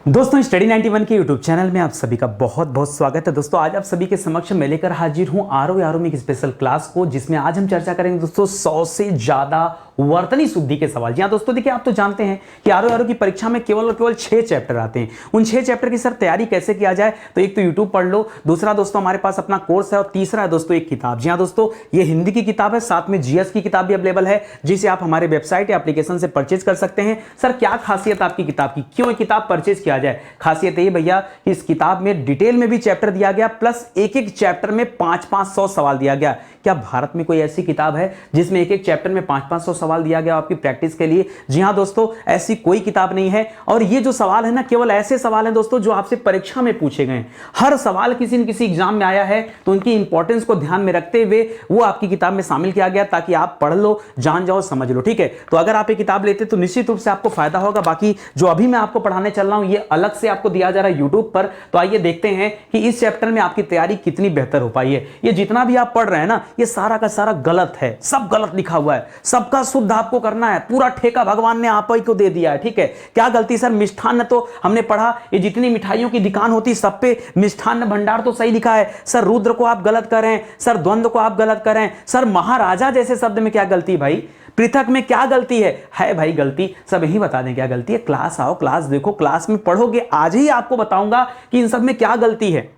दोस्तों स्टडी 91 के YouTube channel में आप सभी का बहुत बहुत स्वागत है। दोस्तों आज आप सभी के समक्ष मैं लेकर हाजिर हूं आरओ में एक स्पेशल क्लास को, जिसमें आज हम चर्चा करेंगे दोस्तों 100 से ज्यादा वर्तनी शुद्धि के सवाल। जी हाँ दोस्तों, देखिए आप तो जानते हैं कि आरओ की परीक्षा में केवल और केवल 6 चैप्टर आते हैं। उन 6 चैप्टर की सर तैयारी कैसे किया जाए, तो एक तो यूट्यूब पढ़ लो, दूसरा दोस्तों हमारे पास अपना कोर्स है, और तीसरा है दोस्तों एक किताब। जी हाँ दोस्तों, ये हिंदी की किताब है, साथ में जीएस की किताब भी अवेलेबल है, जिसे आप हमारे वेबसाइट या एप्लीकेशन से परचेज कर सकते हैं। सर क्या खासियत आपकी किताब की, क्यों ये किताब परचेज किया जाए? खासियत ये भैया कि इस किताब में डिटेल में भी चैप्टर दिया गया, प्लस एक एक चैप्टर में 500-500 सवाल दिया गया। क्या भारत में कोई ऐसी किताब है जिसमें एक एक चैप्टर में 500-500 सवाल दिया गया आपकी प्रैक्टिस के लिए? जी हां दोस्तों, ऐसी कोई किताब नहीं है। और ये जो सवाल है ना, केवल ऐसे सवाल हैं दोस्तों जो आपसे परीक्षा में पूछे गए। हर सवाल किसी न किसी एग्जाम में आया है, तो उनकी इंपॉर्टेंस को ध्यान में रखते हुए वो आपकी किताब में शामिल किया गया, ताकि आप पढ़ लो, जान जाओ, समझ लो। ठीक है, तो अगर आप ये किताब लेते तो निश्चित रूप से आपको फायदा होगा। बाकी जो अभी मैं आपको पढ़ाने चल रहा हूं, ये अलग से आपको दिया जा रहा है यूट्यूब पर। तो आइए देखते हैं कि इस चैप्टर में आपकी तैयारी कितनी बेहतर हो पाई है। ये जितना भी आप पढ़ रहे हैं ना, ये सारा का सारा गलत है, सब गलत लिखा हुआ है, सबका शुद्ध आपको करना है। पूरा ठेका भगवान ने आप ही को दे दिया है। ठीक है, क्या गलती सर? मिष्ठान्न तो हमने पढ़ा, ये जितनी मिठाइयों की दुकान होती सब पे मिष्ठान्न भंडार तो सही लिखा है। सर रुद्र को आप गलत कर रहे हैं, सर द्वंद्व को आप गलत कर रहे हैं, सर महाराजा जैसे शब्द में क्या गलती भाई? पृथक में क्या गलती है भाई? गलती सब यही बता दें क्या गलती है। क्लास आओ, क्लास देखो, क्लास में पढ़ोगे, आज ही आपको बताऊंगा कि इन सब में क्या गलती है।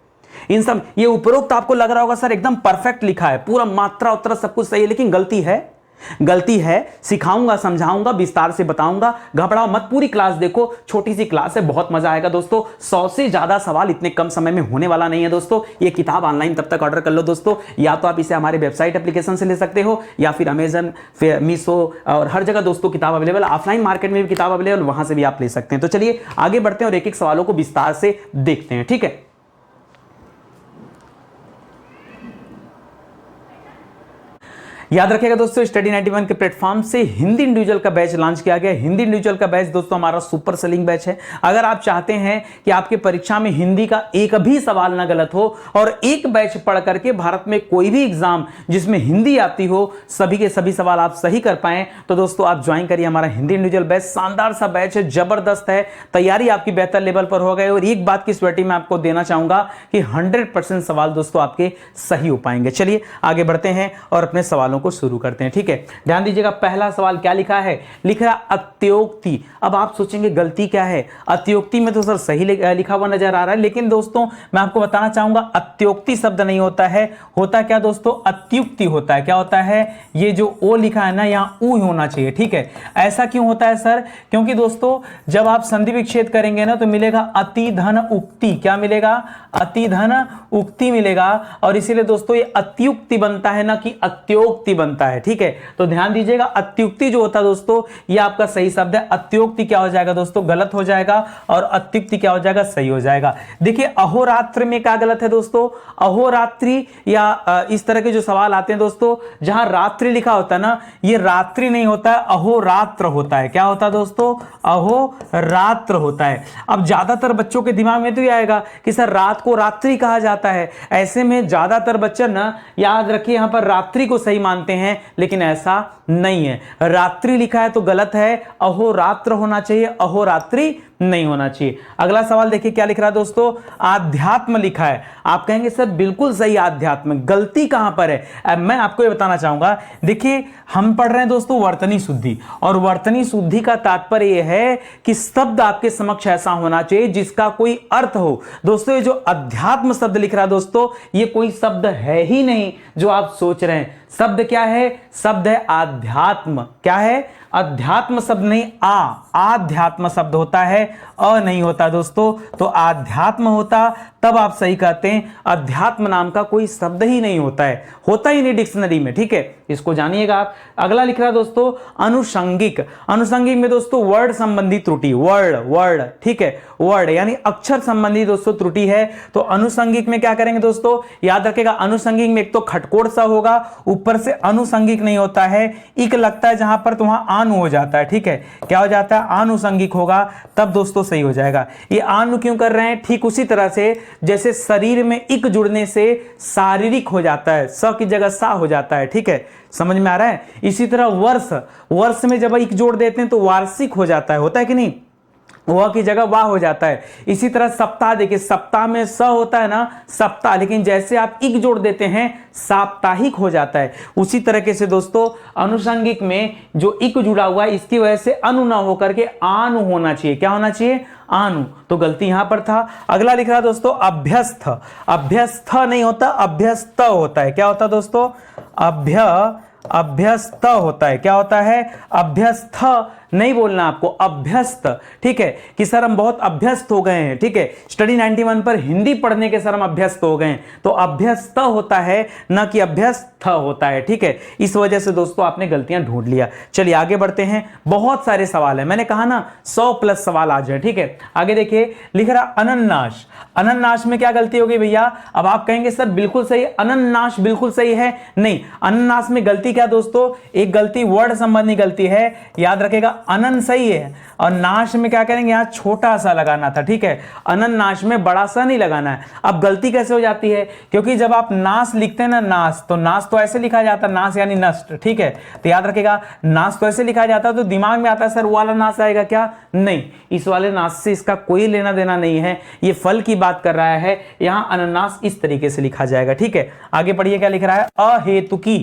इन सब ये उपरोक्त आपको लग रहा होगा सर एकदम परफेक्ट लिखा है, पूरा मात्रा उत्तरा सब कुछ सही है, लेकिन गलती है। सिखाऊंगा, समझाऊंगा, विस्तार से बताऊंगा, घबराओ मत। पूरी क्लास देखो, छोटी सी क्लास है, बहुत मजा आएगा दोस्तों। 100 से ज्यादा सवाल इतने कम समय में होने वाला नहीं है दोस्तों। ये किताब ऑनलाइन तब तक ऑर्डर कर लो दोस्तों, या तो आप इसे हमारे वेबसाइट एप्लीकेशन से ले सकते हो, या फिर अमेजन, मीशो और हर जगह दोस्तों किताब अवेलेबल। ऑफलाइन मार्केट में भी किताब अवेलेबल, वहां से भी आप ले सकते हैं। तो चलिए आगे बढ़ते हैं और एक एक सवालों को विस्तार से देखते हैं। ठीक है, याद रखिएगा दोस्तों, स्टडी 91 के प्लेटफॉर्म से हिंदी इंडिविजुअल का बैच लॉन्च किया गया। हिंदी इंडिविजुअल का बैच दोस्तों हमारा सुपर सेलिंग बैच है। अगर आप चाहते हैं कि आपके परीक्षा में हिंदी का एक भी सवाल ना गलत हो, और एक बैच पढ़ करके भारत में कोई भी एग्जाम जिसमें हिंदी आती हो, सभी के सभी सवाल आप सही कर पाएं, तो दोस्तों आप ज्वाइन करिए हमारा हिंदी इंडिविजुअल बैच। शानदार सा बैच है, जबरदस्त है, तैयारी आपकी बेहतर लेवल पर हो गई। और एक बात की श्योरिटी मैं आपको देना चाहूंगा कि 100% सवाल दोस्तों आपके सही हो पाएंगे। चलिए आगे बढ़ते हैं और अपने सवालों को शुरू करते हैं। ठीक है, ध्यान दीजिएगा, पहला सवाल क्या लिखा है? लिख रहा अत्योक्ति। अब आप सोचेंगे गलती क्या है? अत्योक्ति में तो सर सही लिखा हुआ नजर आ रहा है, लेकिन दोस्तों मैं आपको बताना चाहूंगा अत्योक्ति शब्द नहीं होता है। होता क्या दोस्तों? अत्युक्ति होता है। क्या होता है? ये जो ओ लिखा है ना, यहां ऊ होना चाहिए। ठीक है, ऐसा क्यों होता है सर? क्योंकि दोस्तों जब आप संधि विच्छेद करेंगे ना, तो मिलेगा अति धन उक्ति। क्या मिलेगा? अति धन उक्ति मिलेगा, और इसीलिए दोस्तों ये अत्युक्ति बनता है ना कि अत्योक्ति बनता है। ठीक है, तो ध्यान दीजिएगा, अत्युक्ति जो होता है दोस्तों, ये आपका सही शब्द है। अत्योक्ति क्या हो जाएगा दोस्तों? गलत हो जाएगा, और अत्युक्ति क्या हो जाएगा? सही हो जाएगा। देखिए अहोरात्र में क्या गलत है दोस्तों? अहोरात्रि या इस तरह के जो सवाल आते हैं दोस्तों, जहां रात्रि लिखा होता है ना, ये रात्रि नहीं होता है, अहोरात्र होता है। क्या होता है दोस्तों? अहोरात्र होता है। अब ज्यादातर बच्चों के दिमाग में तो ये आएगा कि सर रात को रात्रि कहा जाता है। ऐसे में ज्यादातर बच्चे ना, याद रखिए, यहां पर रात्रि को सही मानते हैं, लेकिन ऐसा नहीं है। रात्रि लिखा है तो गलत है, अहोरात्र होना चाहिए, अहोरात्रि नहीं होना चाहिए। अगला सवाल देखिए क्या लिख रहा है दोस्तों? आध्यात्म लिखा है। आप कहेंगे सर बिल्कुल सही, आध्यात्म, गलती कहां पर है? अब मैं आपको ये बताना चाहूंगा। देखिए हम पढ़ रहे हैं दोस्तों वर्तनी शुद्धि, और वर्तनी शुद्धि का तात्पर्य यह है कि शब्द आपके समक्ष ऐसा होना चाहिए जिसका कोई अर्थ हो। दोस्तों ये जो अध्यात्म शब्द लिख रहा है दोस्तों, ये कोई शब्द है ही नहीं जो आप सोच रहे हैं। शब्द क्या है? शब्द है आध्यात्म। क्या है? अध्यात्म शब्द नहीं, आध्यात्म शब्द होता है, अ नहीं होता दोस्तों। तो आध्यात्म होता तब आप सही कहते हैं। अध्यात्म नाम का कोई शब्द ही नहीं होता है, होता ही नहीं डिक्शनरी में। ठीक है, इसको जानिएगा आप। अगला लिख रहा है दोस्तों अनुषंगिक। अनुषंगिक में दोस्तों वर्ड संबंधी त्रुटि, वर्ड, ठीक है, वर्ड यानी अक्षर संबंधी दोस्तों त्रुटि है। तो अनुषंगिक में क्या करेंगे दोस्तों? याद रखेगा, अनुषंगिक में एक तो खटकोट सा होगा, ऊपर से अनुषंगिक नहीं होता है, इक लगता है जहां पर, तो वहां आनु हो जाता है। ठीक है, क्या हो जाता है? आनुषंगिक होगा, तब दोस्तों सही हो जाएगा। ये आनु क्यों कर रहे हैं? ठीक उसी तरह से जैसे शरीर में इक जुड़ने से शारीरिक हो जाता है, स की जगह सा हो जाता है। ठीक है, समझ में आ रहा है? इसी तरह वर्ष में जब इक जोड़ देते हैं तो वार्षिक हो जाता है, होता है कि नहीं? वह की जगह वाह हो जाता है। इसी तरह सप्ताह, देखिए सप्ताह में स होता है ना सप्ताह, लेकिन जैसे आप इक जोड़ देते हैं साप्ताहिक हो जाता है। उसी तरीके से दोस्तों अनुषंगिक में जो इक जुड़ा हुआ है इसकी वजह से अनु ना होकर के आनु होना चाहिए। क्या होना चाहिए? आनु। तो गलती यहां पर था। अगला लिख रहा दोस्तों अभ्यस्त। अभ्यस्त नहीं होता, अभ्यस्त होता है। क्या होता है दोस्तों? अभ्यस्त होता है। क्या होता है? अभ्यस्त नहीं बोलना आपको, अभ्यस्त। ठीक है कि सर हम बहुत अभ्यस्त हो गए हैं। ठीक है, स्टडी 91 पर हिंदी पढ़ने के सर हम अभ्यस्त हो गए हैं, तो अभ्यस्त होता है ना कि अभ्यस्त होता है। ठीक है, इस वजह से दोस्तों आपने गलतियां ढूंढ लिया। चलिए आगे बढ़ते हैं, बहुत सारे सवाल है, मैंने कहा ना 100+ सवाल आ जाए। ठीक है, आगे देखिए लिख रहा अनन्नास। अनन्नास में क्या गलती होगी भैया? अब आप कहेंगे सर बिल्कुल सही, अनन्नास बिल्कुल सही है। नहीं, अनन्नास में गलती क्या दोस्तों? एक गलती वर्ड संबंधी गलती है, याद रखेगा। अनन सही है और नाश में क्या करेंगे? यहां छोटा सा लगाना था। ठीक है, अनन्नास में बड़ा सा नहीं लगाना है। अब गलती कैसे हो जाती है? क्योंकि जब आप नाश लिखते हैं ना, नाश तो ऐसे लिखा जाता है, नाश यानी नष्ट। ठीक है, तो याद रखेगा नाश तो ऐसे लिखा जाता है, तो दिमाग में आता है सर वो वाला नाश आएगा क्या? नहीं, इस वाले नाश से इसका कोई लेना देना नहीं है, ये फल की बात कर रहा है। यहां अनन्नास इस तरीके से लिखा जाएगा। ठीक है, आगे पढ़िए क्या लिख रहा है? अहेतुकी।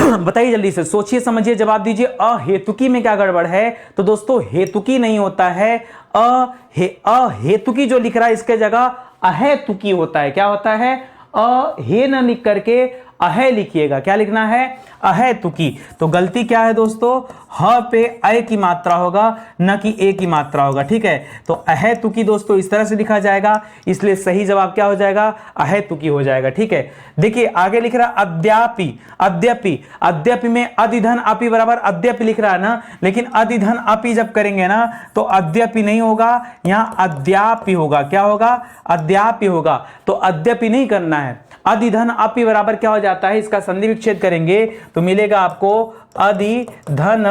बताइए जल्दी से, सोचिए समझिए जवाब दीजिए। अहेतुकी में क्या गड़बड़ है? तो दोस्तों हेतुकी नहीं होता है, अहेतुकी जो लिख रहा है इसके जगह अहेतुकी होता है। क्या होता है? अहे न लिख करके अहे लिखिएगा। क्या लिखना है? अहेतुकी। तो गलती क्या है दोस्तों? ह पे अ की मात्रा होगा, न कि ए की मात्रा होगा। ठीक है, तो अहेतुकी दोस्तों इस तरह से लिखा जाएगा, इसलिए सही जवाब क्या हो जाएगा? अहेतुकी हो जाएगा। ठीक है, देखिए आगे लिख रहा अद्यापि। अद्यपि, अद्यपि में अधिधन अपि बराबर अद्यपि लिख रहा है ना, लेकिन अधिधन अपि जब करेंगे ना तो अद्यपि नहीं होगा, यहां अद्यापि होगा। क्या होगा? अद्यापि होगा। तो अद्यपि नहीं करना है। अधिधन अपि बराबर क्या हो जाता है? इसका संधि विच्छेद करेंगे तो मिलेगा आपको अधिधन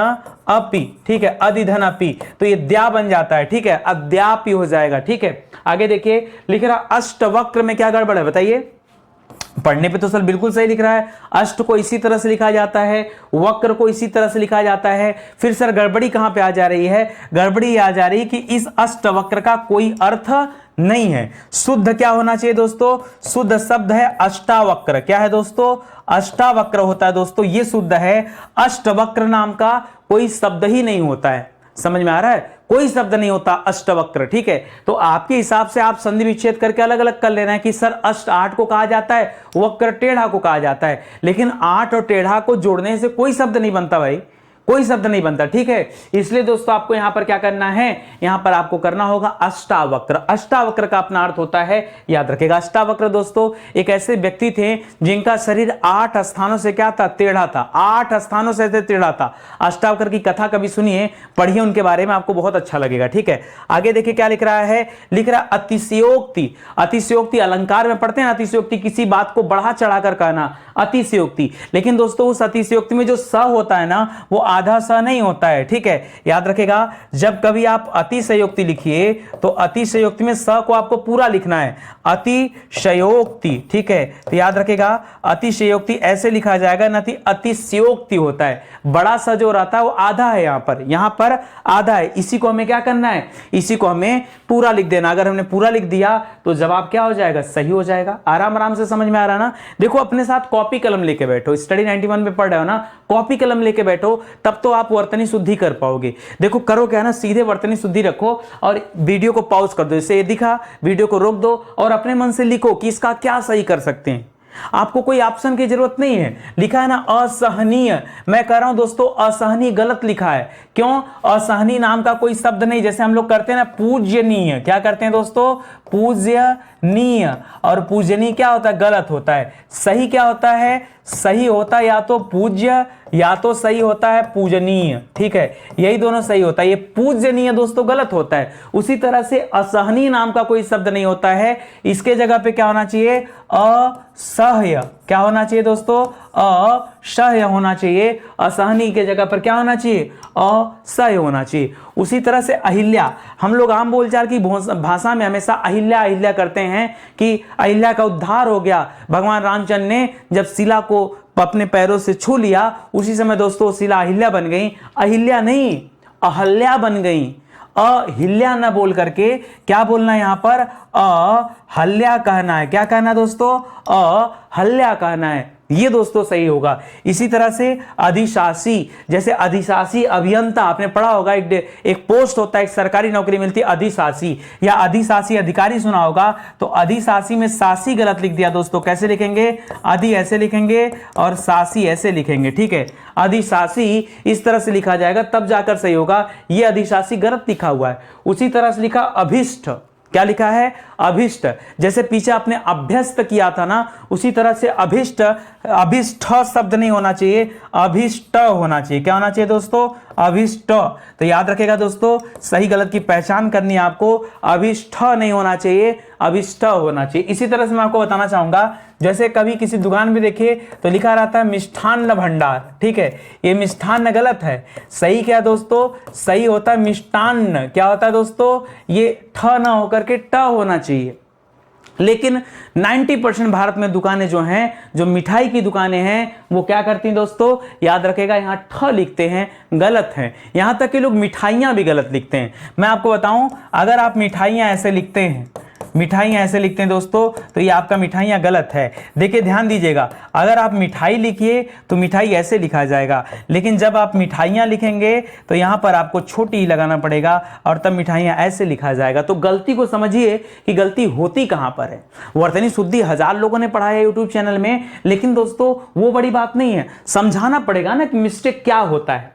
अपि। ठीक है, अधिधन अपि, तो ये द्या बन जाता है। ठीक है, अद्यापि हो जाएगा। ठीक है, आगे देखिए लिख रहा अष्टवक्र में क्या गड़बड़ है बताइए? पढ़ने पे तो सर बिल्कुल सही लिख रहा है। अष्ट को इसी तरह से लिखा जाता है, वक्र को इसी तरह से लिखा जाता है। फिर सर गड़बड़ी कहां पे आ जा रही है? गड़बड़ी आ जा रही है कि इस अष्टवक्र का कोई अर्थ नहीं है। शुद्ध क्या होना चाहिए दोस्तों? शुद्ध शब्द है अष्टावक्र। क्या है दोस्तों? अष्टावक्र होता है दोस्तों, ये शुद्ध है। अष्टवक्र नाम का कोई शब्द ही नहीं होता है। समझ में आ रहा है? कोई शब्द नहीं होता अष्टवक्र। ठीक है, तो आपके हिसाब से आप संधि विच्छेद करके अलग अलग कर लेना है कि सर अष्ट 8 को कहा जाता है, वक्र टेढ़ा को कहा जाता है, लेकिन 8 और टेढ़ा को जोड़ने से कोई शब्द नहीं बनता भाई, कोई शब्द नहीं बनता। ठीक है, इसलिए दोस्तों आपको यहां पर क्या करना है? यहां पर आपको करना होगा अष्टावक्र। अष्टावक्र का अपना अर्थ होता है, याद रखेगा। अष्टावक्र दोस्तों एक ऐसे व्यक्ति थे जिनका शरीर 8 स्थानों से क्या था? टेढ़ा था। 8 स्थानों से टेढ़ा था। अष्टावक्र की कथा कभी सुनिए, पढ़िए उनके बारे में, आपको बहुत अच्छा लगेगा। ठीक है, आगे देखिए क्या लिख रहा है? लिख रहा अतिशयोक्ति। अतिशयोक्ति अलंकार में पढ़ते हैं, अतिशयोक्ति किसी बात को बढ़ा चढ़ाकर कहना, अतिशयोक्ति। लेकिन दोस्तों उस अतिशयोक्ति में जो स होता है ना, वो आधा सा नहीं होता है। ठीक है, याद रखेगा जब कभी आप अतिशयोक्ति लिखिए तो अतिशयोक्ति में स को आपको पूरा लिखना है, अतिशयोक्ति। ठीक है, तो याद रखेगा अतिशयोक्ति ऐसे लिखा जाएगा, न कि अतिशयोक्ति होता है। बड़ा सा जो रहता है वो आधा है, यहां पर आधा है। इसी को हमें क्या करना है? इसी को हमें पूरा लिख देना। अगर हमने पूरा लिख दिया तो जवाब क्या हो जाएगा? सही हो जाएगा। आराम आराम से समझ में आ रहा ना? देखो अपने साथ कॉपी कलम लेके बैठो, स्टडी 91 में पढ़ रहे हो ना, कॉपी कलम लेके बैठो, तब तो आप वर्तनी शुद्धि कर पाओगे। देखो करो क्या ना, सीधे वर्तनी शुद्धि रखो और वीडियो को पॉज कर दो। जैसे ये दिखा, वीडियो को रोक दो और अपने मन से लिखो कि इसका क्या सही कर सकते हैं। आपको कोई ऑप्शन की जरूरत नहीं है। लिखा है ना असहनीय, मैं कह रहा हूं दोस्तों असहनीय गलत लिखा है। क्यों? असहनीय नाम का कोई शब्द नहीं। जैसे हम लोग करते हैं ना पूज्यनीय, क्या करते हैं दोस्तों? पूज्यनीय। और पूजनीय क्या होता है? गलत होता है। सही क्या होता है? सही होता है या तो पूज्य या तो सही होता है पूजनीय। ठीक है, यही दोनों सही होता है। ये पूजनीय दोस्तों गलत होता है। उसी तरह से असहनीय नाम का कोई शब्द नहीं होता है। इसके जगह पे क्या होना चाहिए? असह्य। क्या होना चाहिए दोस्तों? असह्य होना चाहिए। असहनीय के जगह पर क्या होना चाहिए? असह्य होना चाहिए। उसी तरह से अहिल्या, हम लोग आम बोलचाल की भाषा में हमेशा अहिल्या अहिल्या करते हैं कि अहिल्या का उद्धार हो गया। भगवान रामचंद्र ने जब शिला को अपने पैरों से छू लिया, उसी समय दोस्तों शिला अहिल्या बन गई। अहिल्या नहीं, अहल्या बन गई। अहिल्या न बोल करके क्या बोलना है यहां पर, अहल्या कहना है। क्या कहना है दोस्तों, अहल्या कहना है, ये दोस्तों सही होगा। इसी तरह से अधिशासी, जैसे अधिशासी अभियंता, आपने पढ़ा होगा, एक पोस्ट होता है, एक सरकारी नौकरी मिलती है अधिशासी, या अधिशासी अधिकारी सुना होगा। तो अधिशासी में शासी गलत लिख दिया दोस्तों, कैसे लिखेंगे, अधि ऐसे लिखेंगे और शासी ऐसे लिखेंगे, ठीक है। अधिशासी इस तरह से लिखा जाएगा तब जाकर सही होगा, ये अधिशासी गलत लिखा हुआ है। उसी तरह से लिखा अभिष्ट, क्या लिखा है, अभिष्ट। जैसे पीछे आपने अभ्यस्त किया था ना, उसी तरह से अभिष्ट, अभिष्ट शब्द नहीं होना चाहिए, अभिष्ट होना चाहिए। क्या होना चाहिए दोस्तों, अभिष्ट। तो याद रखेगा दोस्तों, सही गलत की पहचान करनी है आपको, अभिष्ट नहीं होना चाहिए, अभिष्ट होना चाहिए। इसी तरह से मैं आपको बताना चाहूंगा, जैसे कभी किसी दुकान में देखिए तो लिखा रहता है मिष्ठान्न भंडार, ठीक है, ये मिष्ठान्न गलत है। सही क्या दोस्तों, सही होता है मिष्टान्न। क्या होता है दोस्तों, ये ठ ना होकर के ट होना चाहिए। लेकिन 90% भारत में दुकानें जो हैं, जो मिठाई की दुकानें हैं, वो क्या करती हैं दोस्तों, याद रखेगा, यहाँ ठ लिखते हैं, गलत है। यहां तक कि लोग मिठाइयां भी गलत लिखते हैं। मैं आपको बताऊं, अगर आप मिठाइयां ऐसे लिखते हैं, मिठाइयां ऐसे लिखते हैं दोस्तों, तो ये आपका मिठाइयां गलत है। देखिए ध्यान दीजिएगा, अगर आप मिठाई लिखिए तो मिठाई ऐसे लिखा जाएगा, लेकिन जब आप मिठाइयां लिखेंगे तो यहां पर आपको छोटी लगाना पड़ेगा और तब मिठाइयां ऐसे लिखा जाएगा। तो गलती को समझिए कि गलती होती कहां पर है। वर्तनी शुद्धि 1000 लोगों ने पढ़ा है यूट्यूब चैनल में, लेकिन दोस्तों वो बड़ी बात नहीं है, समझाना पड़ेगा ना कि मिस्टेक क्या होता है,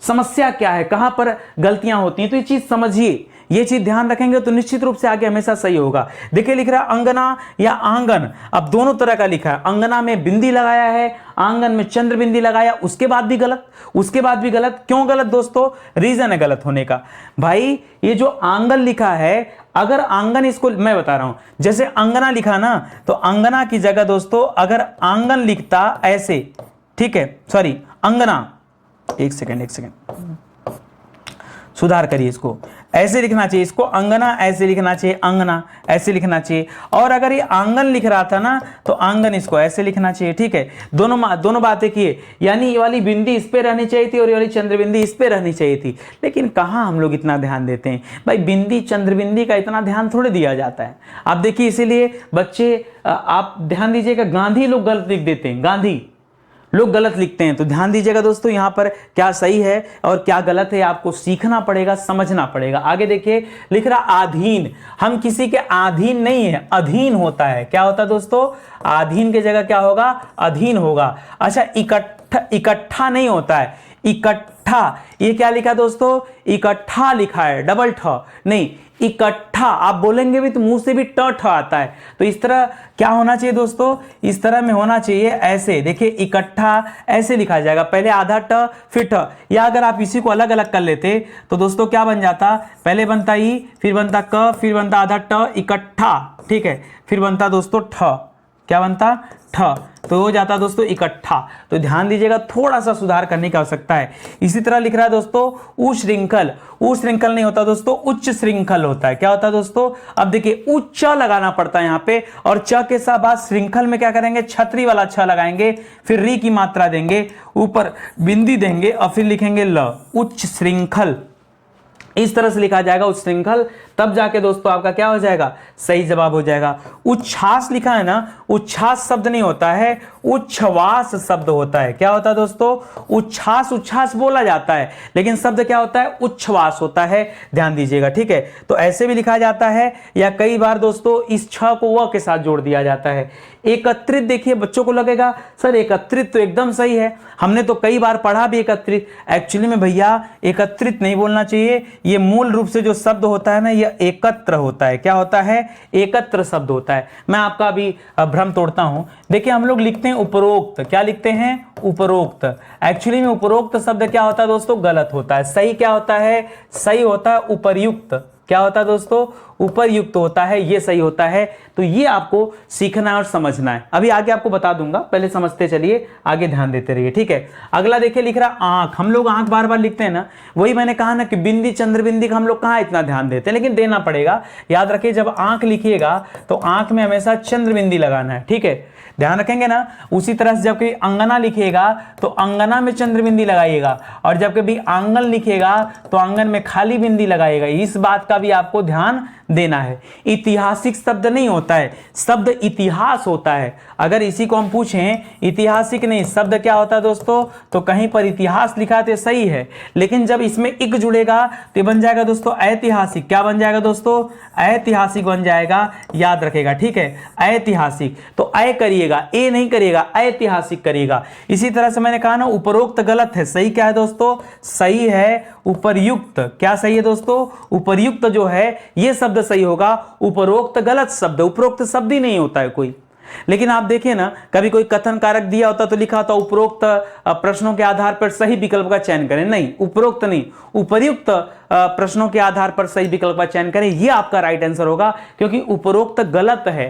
समस्या क्या है, कहां पर गलतियां होती हैं। तो ये चीज समझिए, ये चीज ध्यान रखेंगे तो निश्चित रूप से आगे हमेशा सही होगा। देखिए लिख रहा है अंगना या आंगन, अब दोनों तरह का लिखा है। अंगना में बिंदी लगाया है, आंगन में चंद्र बिंदी लगाया, उसके बाद भी गलत, उसके बाद भी गलत। क्यों गलत दोस्तों, रीजन है गलत होने का। भाई ये जो आंगन लिखा है, अगर आंगन, इसको मैं बता रहा हूं, जैसे अंगना लिखा ना, तो अंगना की जगह दोस्तों अगर आंगन लिखता ऐसे, ठीक है, सॉरी अंगना, एक सेकेंड सुधार करिए, इसको ऐसे लिखना चाहिए, इसको अंगना ऐसे लिखना चाहिए, अंगना ऐसे लिखना चाहिए। और अगर ये आंगन लिख रहा था ना, तो आंगन इसको ऐसे लिखना चाहिए, ठीक है। दोनों बातें किए, यानी ये वाली बिंदी इस पे रहनी चाहिए थी और ये वाली चंद्रबिंदी इस पे रहनी चाहिए थी। लेकिन कहाँ हम लोग इतना ध्यान देते हैं भाई, बिंदी चंद्रबिंदी का इतना ध्यान थोड़े दिया जाता है। आप देखिए, इसीलिए बच्चे आप ध्यान दीजिएगा, गांधी लोग गलत लिख देते हैं, गांधी लोग गलत लिखते हैं। तो ध्यान दीजिएगा दोस्तों, यहां पर क्या सही है और क्या गलत है आपको सीखना पड़ेगा, समझना पड़ेगा। आगे देखिए लिख रहा अधीन, हम किसी के अधीन नहीं है, अधीन होता है। क्या होता है दोस्तों, अधीन की जगह क्या होगा, अधीन होगा। अच्छा, इकट्ठा नहीं होता है, इकट्ठा, ये क्या लिखा दोस्तों, इकट्ठा लिखा है, डबल ठ नहीं, इकट्ठा। आप बोलेंगे भी तो मुंह से भी ट ठ आता है। तो इस तरह क्या होना चाहिए दोस्तों, इस तरह में होना चाहिए, ऐसे देखिए, इकट्ठा ऐसे लिखा जाएगा, पहले आधा ट फिर ठ। या अगर आप इसी को अलग अलग कर लेते तो दोस्तों क्या बन जाता, पहले बनता ई, फिर बनता क, फिर बनता आधा ट, इकट्ठा, ठीक है, फिर बनता दोस्तों ठ, क्या बनता, ठ, तो हो जाता दोस्तों इकट्ठा। तो ध्यान दीजिएगा, थोड़ा सा सुधार करने की आवश्यकता है। इसी तरह लिख रहा है दोस्तों उश्रृंखल, उश्रृंखल नहीं होता दोस्तों, उच्च श्रृंखल होता है। क्या होता है दोस्तों, अब देखिए उच्च लगाना पड़ता है यहाँ पे, और च के साथ बाद श्रृंखल में क्या करेंगे, छतरी वाला छ लगाएंगे, फिर री की मात्रा देंगे, ऊपर बिंदी देंगे और फिर लिखेंगे ल, उच्च श्रृंखल। इस तरह से लिखा जाएगा उच्छृंखल, तब जाके दोस्तों आपका क्या हो जाएगा, सही जवाब हो जाएगा। उच्छ्वास लिखा है ना, उच्छ्वास शब्द नहीं होता है, उच्छ्वास शब्द होता है। क्या होता है दोस्तों, उच्छ्वास, उच्छ्वास बोला जाता है, लेकिन शब्द क्या होता है, उच्छ्वास होता है। ध्यान दीजिएगा, ठीक है। तो ऐसे भी लिखा जाता है, या कई बार दोस्तों इस छ को व के साथ जोड़ दिया जाता है। एकत्रित, देखिए बच्चों को लगेगा सर एकत्रित तो एकदम सही है, हमने तो कई बार पढ़ा भी एकत्रित। एक्चुअली में भैया एकत्रित नहीं बोलना चाहिए, ये मूल रूप से जो शब्द होता है ना, यह एकत्र होता है। क्या होता है, एकत्र शब्द होता है। मैं आपका अभी भ्रम तोड़ता हूं। देखिए हम लोग लिखते हैं उपरोक्त, क्या लिखते हैं, उपरोक्त। एक्चुअली में उपरोक्त शब्द क्या होता है दोस्तों, गलत होता है। सही क्या होता है, सही होता है उपर्युक्त। क्या होता है दोस्तों, उपरयुक्त होता है, ये सही होता है। तो ये आपको सीखना है और समझना है। अभी आगे आपको बता दूंगा, पहले समझते चलिए, आगे ध्यान देते रहिए, ठीक है। अगला देखिए लिख रहा आंख। हम लोग आंख बार बार लिखते हैं ना, वही मैंने कहा ना कि बिंदी चंद्रबिंदी का हम लोग कहाँ इतना ध्यान देते हैं, लेकिन देना पड़ेगा। याद रखिए जब आंख लिखिएगा तो आंख में हमेशा चंद्रबिंदी लगाना है, ठीक है, ध्यान रखेंगे ना। उसी तरह से जब कभी अंगना लिखिएगा तो अंगना में चंद्रबिंदी लगाइएगा, और जब कभी आंगन लिखिएगा तो आंगन में खाली बिंदी लगाइएगा। इस बात का भी आपको ध्यान देना है। ऐतिहासिक शब्द नहीं होता है, शब्द इतिहास होता है। अगर इसी को हम पूछें ऐतिहासिक नहीं, शब्द क्या होता है दोस्तों, तो कहीं पर इतिहास लिखा तो सही है, लेकिन जब इसमें इक जुड़ेगा तो बन जाएगा दोस्तों ऐतिहासिक। क्या बन जाएगा दोस्तों, ऐतिहासिक बन जाएगा, याद रखेगा, ठीक है, ऐतिहासिक। तो ऐ करिएगा, ए नहीं करिएगा, ऐतिहासिक करिएगा। इसी तरह से मैंने कहा ना उपरोक्त गलत है, सही क्या है दोस्तों, सही है उपर्युक्त। क्या सही है दोस्तों, उपर्युक्त जो है ये शब्द सही होगा। उपरोक्त गलत शब्द, उपरोक्त शब्द ही नहीं होता है कोई। लेकिन आप देखिए ना, कभी कोई कथन कारक दिया होता तो लिखा होता उपरोक्त प्रश्नों के आधार पर सही विकल्प का चयन करें। नहीं, उपरोक्त नहीं, उपर्युक्त प्रश्नों के आधार पर सही विकल्प का चयन करें, यह आपका राइट आंसर होगा, क्योंकि उपरोक्त गलत है।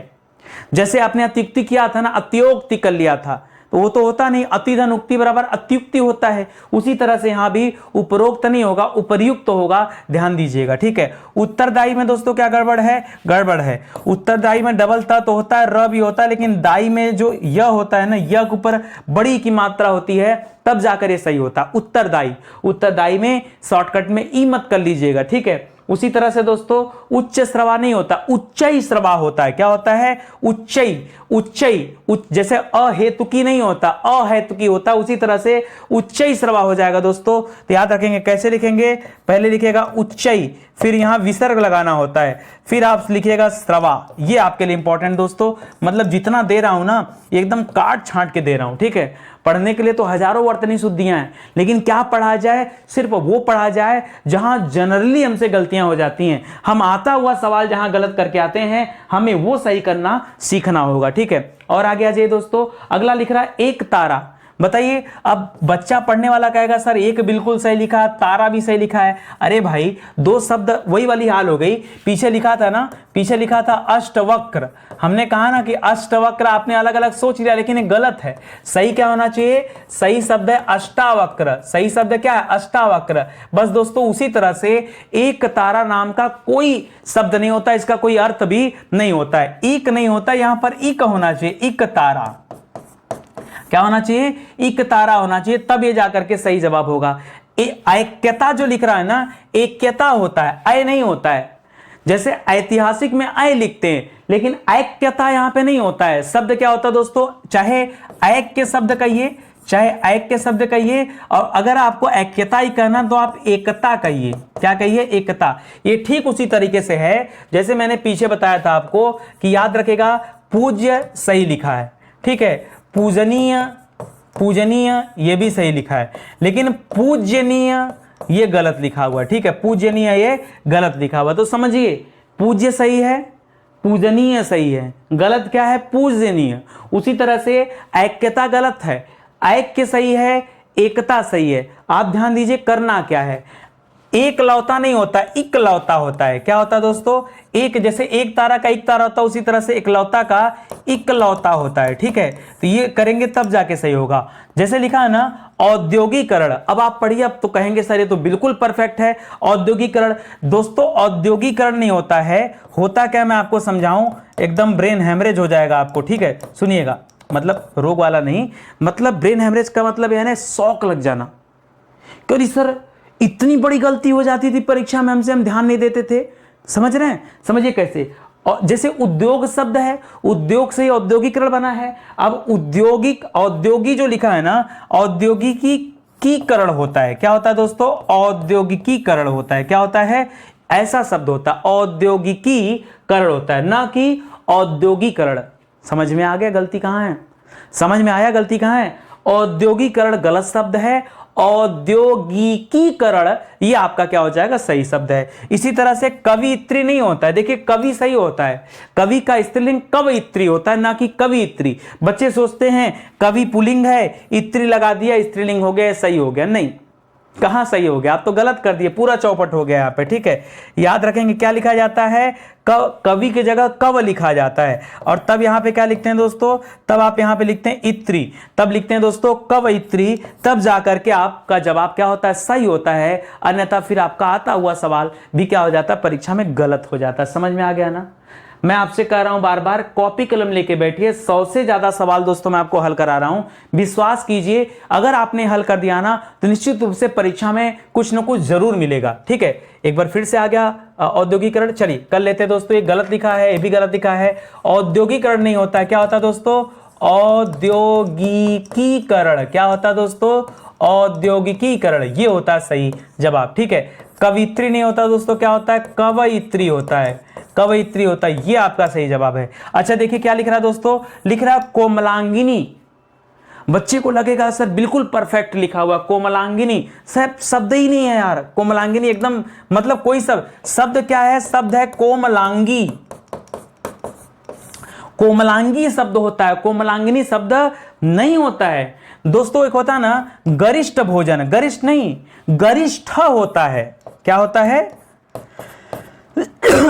जैसे आपने अत्युक्ति किया था ना, अत्योक्ति कर लिया था, तो वो तो होता नहीं, अति धन उक्ति बराबर अत्युक्ति होता है। उसी तरह से यहां भी उपरोक्त नहीं होगा, उपर्युक्त होगा, ध्यान दीजिएगा, ठीक है। उत्तरदायी में दोस्तों क्या गड़बड़ है, गड़बड़ है। उत्तरदायी में डबल त तो होता है, र भी होता है, लेकिन दाई में जो य होता है ना, य के ऊपर बड़ी की मात्रा होती है, तब जाकर ये सही होता है उत्तरदायी। उत्तरदायी में शॉर्टकट में ई मत कर लीजिएगा, ठीक है। उसी तरह से दोस्तों उच्च श्रवा नहीं होता, उच्चई श्रवा होता है। क्या होता है, उच्चई, उच्चई, जैसे अहेतुकी नहीं होता, अहेतुकी होता, उसी तरह से उच्चई श्रवा हो जाएगा दोस्तों। तो याद रखेंगे, कैसे लिखेंगे, पहले लिखेगा उच्चई, फिर यहां विसर्ग लगाना होता है, फिर आप लिखिएगा श्रवा। ये आपके लिए इंपॉर्टेंट दोस्तों, मतलब जितना दे रहा हूं ना एकदम काट छांट के दे रहा हूं, ठीक है। पढ़ने के लिए तो हजारों वर्तनी शुद्धियां हैं, लेकिन क्या पढ़ा जाए, सिर्फ वो पढ़ा जाए जहां जनरली हमसे गलतियां हो जाती हैं। हम आता हुआ सवाल जहां गलत करके आते हैं, हमें वो सही करना सीखना होगा, ठीक है। और आगे आ जाइए दोस्तों, अगला लिख रहा है एक तारा। बताइए, अब बच्चा पढ़ने वाला कहेगा सर एक बिल्कुल सही लिखा है, तारा भी सही लिखा है। अरे भाई, दो शब्द वही वाली हाल हो गई। पीछे लिखा था ना, पीछे लिखा था अष्टवक्र। हमने कहा ना कि अष्टवक्र आपने अलग अलग सोच लिया, लेकिन ये गलत है। सही क्या होना चाहिए, सही शब्द है अष्टावक्र। सही शब्द क्या है, अष्टावक्र। बस दोस्तों उसी तरह से एक तारा नाम का कोई शब्द नहीं होता, इसका कोई अर्थ भी नहीं होता है। इक नहीं होता, यहां पर इक होना चाहिए, इक तारा। क्या होना चाहिए, इक तारा होना चाहिए, तब ये जाकर के सही जवाब होगा। ऐक्यता जो लिख रहा है ना, ऐक्यता होता है, ऐ नहीं होता है। जैसे ऐतिहासिक में ऐ लिखते हैं, लेकिन ऐक्यता यहां पे नहीं होता है। शब्द क्या होता है दोस्तों, चाहे ऐक्य शब्द कहिए, चाहे ऐक्य शब्द कहिए, और अगर आपको ऐक्यता ही कहना तो आप एकता कहिए। क्या कहिए, एकता। ये ठीक उसी तरीके से है जैसे मैंने पीछे बताया था आपको कि याद रखेगा, पूज्य सही लिखा है, ठीक है, पूजनीय, पूजनीय ये भी सही लिखा है, लेकिन पूज्यनीय ये गलत लिखा हुआ है, ठीक है। पूज्यनीय ये गलत लिखा हुआ, तो समझिए पूज्य सही है, पूजनीय सही है, गलत क्या है, पूजनीय। उसी तरह से ऐक्यता गलत है, ऐक्य सही है, एकता सही है। आप ध्यान दीजिए, करना क्या है, एक लौता नहीं होता, इकलौता होता है। क्या होता है दोस्तों, एक, जैसे एक तारा का एक तारा होता है, उसी तरह से इकलौता का इकलौता होता है, ठीक है। तो ये करेंगे तब जाके सही होगा। जैसे लिखा है ना औद्योगिकरण, अब आप पढ़िए, अब तो कहेंगे सर ये तो बिल्कुल परफेक्ट है। औद्योगिकरण दोस्तों, औद्योगिकरण नहीं होता है, होता क्या मैं आपको समझाऊं, एकदम ब्रेन हैमरेज हो जाएगा आपको, ठीक है। सुनिएगा, मतलब रोग वाला नहीं, मतलब ब्रेन हैमरेज का मतलब है ना शौक लग जाना। क्यों सर इतनी बड़ी गलती हो जाती थी परीक्षा में, हमसे हम ध्यान नहीं देते थे। समझ रहे हैं, समझिए कैसे। और जैसे उद्योग शब्द है, उद्योग से औद्योगिकरण बना है। अब औद्योगिक, औद्योगिक जो लिखा है ना, औद्योगिकीकरण होता है। क्या होता है दोस्तों, औद्योगिकीकरण होता है। क्या होता है, ऐसा शब्द होता है, औद्योगिकीकरण होता है, ना कि औद्योगिकरण। समझ में आ गया गलती कहां है, समझ में आया गलती कहां है। औद्योगिकरण गलत शब्द है, औद्योगिकीकरण ये आपका क्या हो जाएगा, सही शब्द है। इसी तरह से कवियत्री नहीं होता है। देखिए कवि सही होता है, कवि का स्त्रीलिंग कवयित्री होता है, ना कि कवियत्री। बच्चे सोचते हैं कवि पुल्लिंग है, इत्री लगा दिया स्त्रीलिंग हो गया, सही हो गया। नहीं, कहाँ सही हो गया, आप तो गलत कर दिए, पूरा चौपट हो गया यहाँ पे। ठीक है, याद रखेंगे क्या लिखा जाता है, कवि की जगह कव लिखा जाता है। और तब यहाँ पे क्या लिखते हैं दोस्तों, तब आप यहाँ पे लिखते हैं इत्री, तब लिखते हैं दोस्तों कव इत्री, तब जाकर के आपका जवाब क्या होता है, सही होता है। अन्यथा फिर आपका आता हुआ सवाल भी क्या हो जाता है, परीक्षा में गलत हो जाता है। समझ में आ गया ना। मैं आपसे कह रहा हूं बार बार, कॉपी कलम लेके बैठिए। 100 से ज्यादा सवाल दोस्तों मैं आपको हल करा रहा हूं, विश्वास कीजिए। अगर आपने हल कर दिया ना तो निश्चित रूप से परीक्षा में कुछ ना कुछ जरूर मिलेगा। ठीक है, एक बार फिर से आ गया औद्योगिकरण, चलिए कर लेते हैं दोस्तों। ये गलत लिखा है, ये भी गलत लिखा है। औद्योगिकरण नहीं होता है, क्या होता है दोस्तों, औद्योगिकीकरण। क्या होता है दोस्तों, औद्योगिकीकरण, ये होता है सही जवाब। ठीक है, कवित्री नहीं होता दोस्तों, क्या होता है, कवयित्री होता है, कवयित्री होता है, ये आपका सही जवाब है। अच्छा देखिए क्या लिख रहा है दोस्तों, लिख रहा है कोमलांगिनी। बच्चे को लगेगा सर बिल्कुल परफेक्ट लिखा हुआ, कोमलांगिनी सर शब्द ही नहीं है यार, कोमलांगिनी एकदम मतलब कोई शब्द क्या है, शब्द है कोमलांगी। कोमलांगी शब्द होता है, कोमलांगिनी शब्द नहीं होता है दोस्तों। एक होता है ना गरिष्ठ भोजन, गरिष्ठ नहीं गरिष्ठ होता है, क्या होता है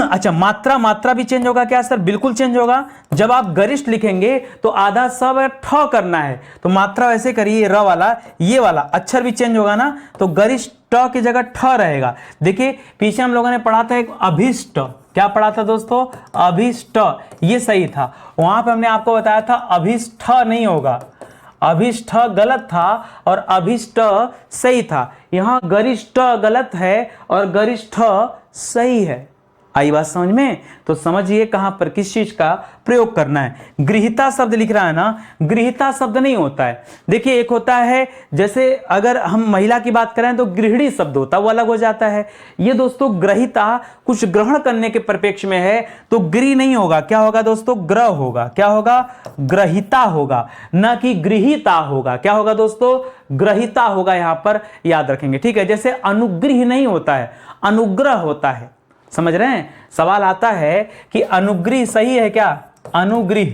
अच्छा मात्रा भी चेंज होगा क्या सर, बिल्कुल चेंज होगा। जब आप गरिष्ठ लिखेंगे तो आधा सब ठ करना है, तो मात्रा वैसे करिए, र वाला ये वाला अक्षर भी चेंज होगा ना, तो गरिष्ठ की जगह ठ रहेगा। देखिए पीछे हम लोगों ने पढ़ा था एक अभिष्ट, क्या पढ़ा था दोस्तों, अभिष्ट, ये सही था। वहां पे हमने आपको बताया था अभिष्ट नहीं होगा, अभिष्ट गलत था और अभिष्ट सही था। यहां गरिष्ठ गलत है और गरिष्ठ सही है। आई बात समझ में, तो समझिए कहां पर किस चीज का प्रयोग करना है। गृहीता शब्द लिख रहा है ना, गृहीता शब्द नहीं होता है। देखिए एक होता है, जैसे अगर हम महिला की बात करें तो गृहिणी शब्द होता है, वो अलग हो जाता है। ये दोस्तों ग्रहिता कुछ ग्रहण करने के परिप्रेक्ष्य में है, तो गृह नहीं होगा, क्या होगा दोस्तों, ग्रह होगा। क्या होगा, ग्रहिता होगा, न कि गृहीता होगा। क्या होगा दोस्तों, ग्रहिता होगा, यहां पर याद रखेंगे। ठीक है, जैसे अनुग्रह नहीं होता है, अनुग्रह होता है। समझ रहे हैं, सवाल आता है कि अनुग्रह सही है क्या, अनुग्रह,